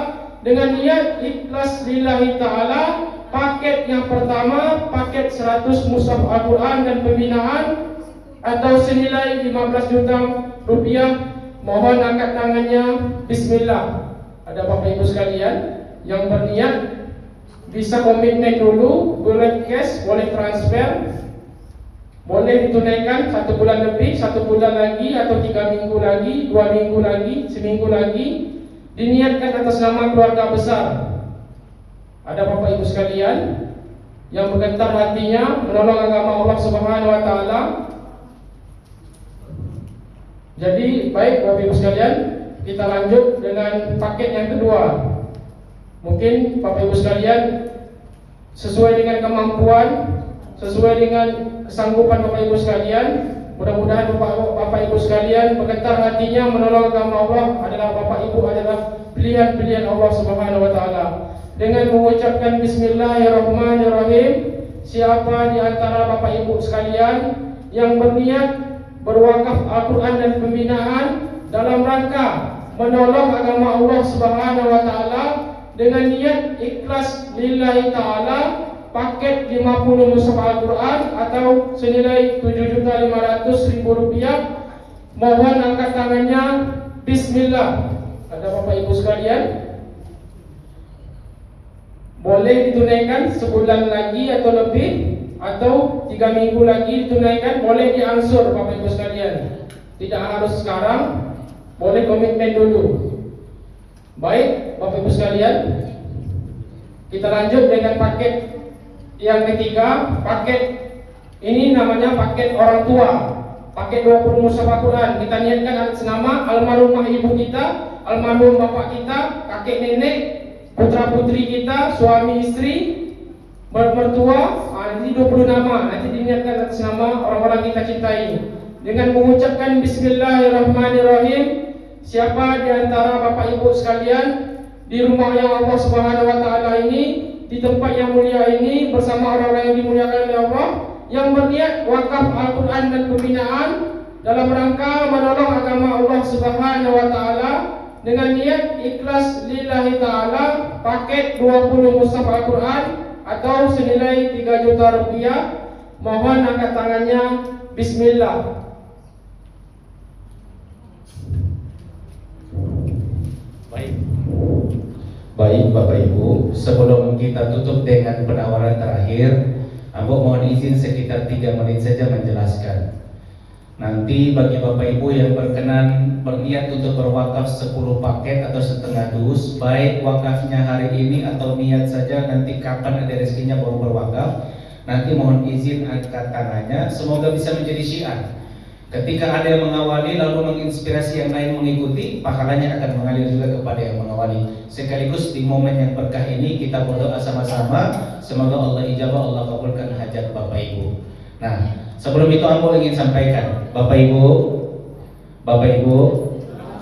dengan niat ikhlas lillahi taala. Paket yang pertama, paket 100 mushaf Al-Quran dan pembinaan atau senilai 15 juta rupiah. Mohon angkat tangannya. Bismillah. Ada Bapak Ibu sekalian yang berniat bisa komitmen dulu, boleh cash, boleh transfer, boleh ditunaikan 1 bulan lebih, 1 bulan lagi, atau 3 minggu lagi, 2 minggu lagi, seminggu lagi. Diniatkan atas nama keluarga besar. Ada Bapak Ibu sekalian yang bergetar hatinya menolong agama Allah Subhanahu wa taala. Jadi baik Bapak Ibu sekalian, kita lanjut dengan paket yang kedua. Mungkin Bapak Ibu sekalian sesuai dengan kemampuan, sesuai dengan kesanggupan Bapak Ibu sekalian, mudah-mudahan Bapak Ibu sekalian bergetar hatinya menolong agama Allah. Bapak Ibu adalah pilihan-pilihan Allah Subhanahu wa taala. Dengan mengucapkan Bismillahirrahmanirrahim, siapa di antara Bapak Ibu sekalian yang berniat berwakaf Al-Quran dan pembinaan dalam rangka menolong agama Allah Subhanahu wa taala dengan niat ikhlas lillahi ta'ala paket 50 mushaf Al-Quran atau senilai Rp7.500.000. Mohon angkat tangannya. Bismillah. Ada Bapak Ibu sekalian? Boleh ditunaikan sebulan lagi atau lebih, atau 3 minggu lagi ditunaikan. Boleh diangsur Bapak Ibu sekalian. Tidak harus sekarang. Boleh komitmen dulu. Baik Bapak Ibu sekalian, kita lanjut dengan paket yang ketiga. Paket ini namanya paket orang tua. Pakai 20 mushaf Al-Quran. Kita niatkan atas nama almarhumah ibu kita, almarhum bapak kita, kakek nenek, putra putri kita, suami istri, mertua. Ini 20 nama. Nanti diniatkan atas nama orang-orang kita cintai. Dengan mengucapkan Bismillahirrahmanirrahim. Siapa di antara bapak ibu sekalian di rumah yang Allah Subhanahu wa taala ini, di tempat yang mulia ini, bersama orang-orang yang dimuliakan oleh Allah, yang berniat wakaf Al-Quran dan pembinaan dalam rangka menolong agama Allah Subhanahu wa taala dengan niat ikhlas lillahi ta'ala paket 20 mushaf Al-Quran atau senilai Rp3 juta. Mohon angkat tangannya. Bismillah. Baik Bapak Ibu, sebelum kita tutup dengan penawaran terakhir, Ambo mohon izin sekitar 3 menit saja menjelaskan. Nanti bagi Bapak Ibu yang berkenan berniat untuk berwakaf 10 paket atau setengah dus, baik wakafnya hari ini atau niat saja nanti kapan ada rezekinya baru berwakaf, nanti mohon izin angkat tangannya. Semoga bisa menjadi syiar. Ketika ada yang mengawali lalu menginspirasi yang lain mengikuti, pahalanya akan mengalir juga kepada yang mengawali. Sekaligus di momen yang berkah ini kita berdoa sama-sama, semoga Allah ijabah, Allah kabulkan hajat Bapak Ibu. Nah, sebelum itu aku ingin sampaikan, Bapak Ibu,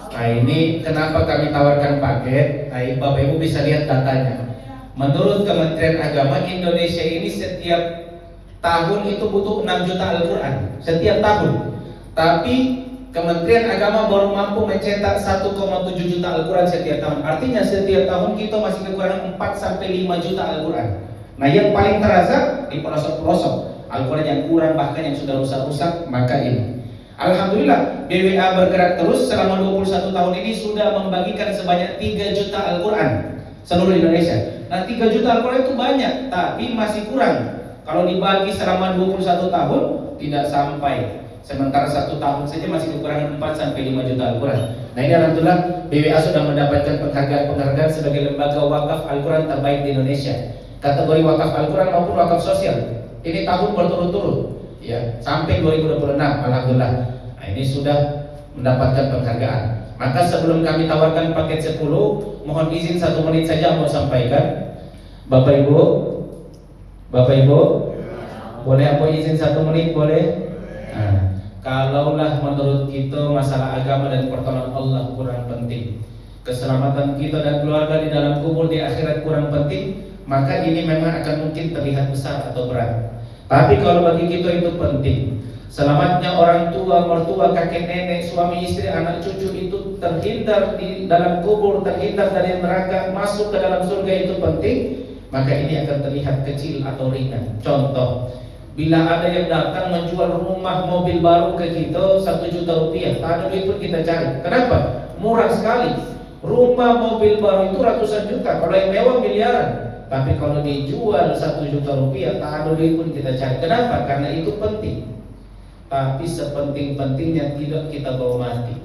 nah ini kenapa kami tawarkan paket? Nah, Bapak Ibu bisa lihat datanya. Menurut Kementerian Agama Indonesia ini setiap tahun itu butuh 6 juta Al-Quran setiap tahun. Tapi Kementerian Agama baru mampu mencetak 1,7 juta Al-Quran setiap tahun. Artinya setiap tahun kita masih kekurangan 4-5 juta Al-Quran. Nah yang paling terasa di pelosok-pelosok Al-Quran yang kurang, bahkan yang sudah rusak-rusak, maka ini Alhamdulillah BWA bergerak terus selama 21 tahun ini sudah membagikan sebanyak 3 juta Al-Quran seluruh Indonesia. Nah 3 juta Al-Quran itu banyak, tapi masih kurang. Kalau dibagi selama 21 tahun tidak sampai. Sementara 1 tahun saja masih kekurangan 4-5 juta Al-Quran. Nah ini Alhamdulillah BWA sudah mendapatkan penghargaan sebagai lembaga wakaf Al-Quran terbaik di Indonesia. Kategori wakaf Al-Quran maupun wakaf sosial. Ini tahun berturut-turut ya, sampai 2026 Alhamdulillah. Nah ini sudah mendapatkan penghargaan. Maka sebelum kami tawarkan paket 10, mohon izin 1 menit saja mau sampaikan. Bapak Ibu, boleh aku izin 1 menit boleh? Nah, kalaulah menurut kita masalah agama dan pertolongan Allah kurang penting, keselamatan kita dan keluarga di dalam kubur di akhirat kurang penting, maka ini memang akan mungkin terlihat besar atau berat. Tapi kalau bagi kita itu penting, selamatnya orang tua, mertua, kakek nenek, suami istri, anak cucu itu terhindar di dalam kubur, terhindar dari neraka, masuk ke dalam surga itu penting, maka ini akan terlihat kecil atau ringan. Contoh, bila ada yang datang menjual rumah mobil baru ke kita 1 juta rupiah, tak ada duit pun kita cari. Kenapa? Murah sekali. Rumah mobil baru itu ratusan juta, kalau yang mewah miliaran. Tapi kalau dijual 1 juta rupiah, tak ada duit pun kita cari. Kenapa? Karena itu penting. Tapi sepenting-pentingnya tidak kita bawa mati.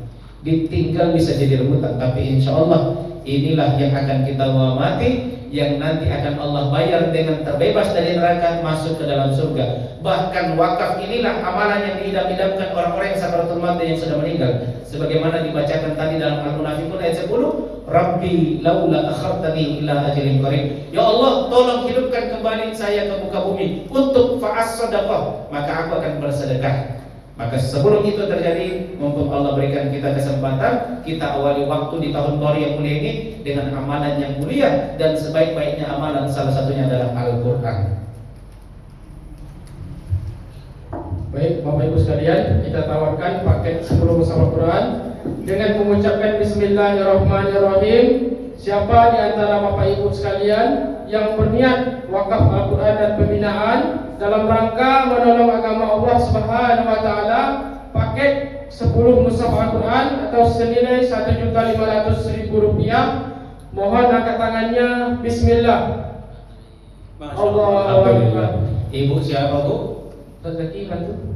Ditinggal bisa jadi rebutan, tapi insya Allah inilah yang akan kita bawa mati, yang nanti akan Allah bayar dengan terbebas dari neraka, masuk ke dalam surga. Bahkan wakaf inilah amalan yang diidam-idamkan orang-orang yang sakaratul maut yang sudah meninggal. Sebagaimana dibacakan tadi dalam Al-Munafiqun ayat 10, Rabbi laula akhartani ila ajalin qarib. Ya Allah, tolong hidupkan kembali saya ke muka bumi untuk fa'as-sadaqah, maka aku akan bersedekah. Maka sebelum itu terjadi, mumpung Allah berikan kita kesempatan, kita awali waktu di tahun baru yang mulia ini dengan amalan yang mulia, dan sebaik-baiknya amalan salah satunya adalah Al-Quran. Baik Bapak Ibu sekalian, kita tawarkan paket 10 mushaf Al-Quran dengan mengucapkan Bismillahirrahmanirrahim. siapa di antara Bapak Ibu sekalian yang berniat wakaf Al-Quran dan pembinaan dalam rangka menolong agama Allah Subhanahu wa taala, paket 10 mushaf Al-Quran atau senilai Rp1.500.000. Mohon angkat tangannya. Bismillah. Allahu Akbar. Ibu siapa, Bu? Ustaz Zaki bantu.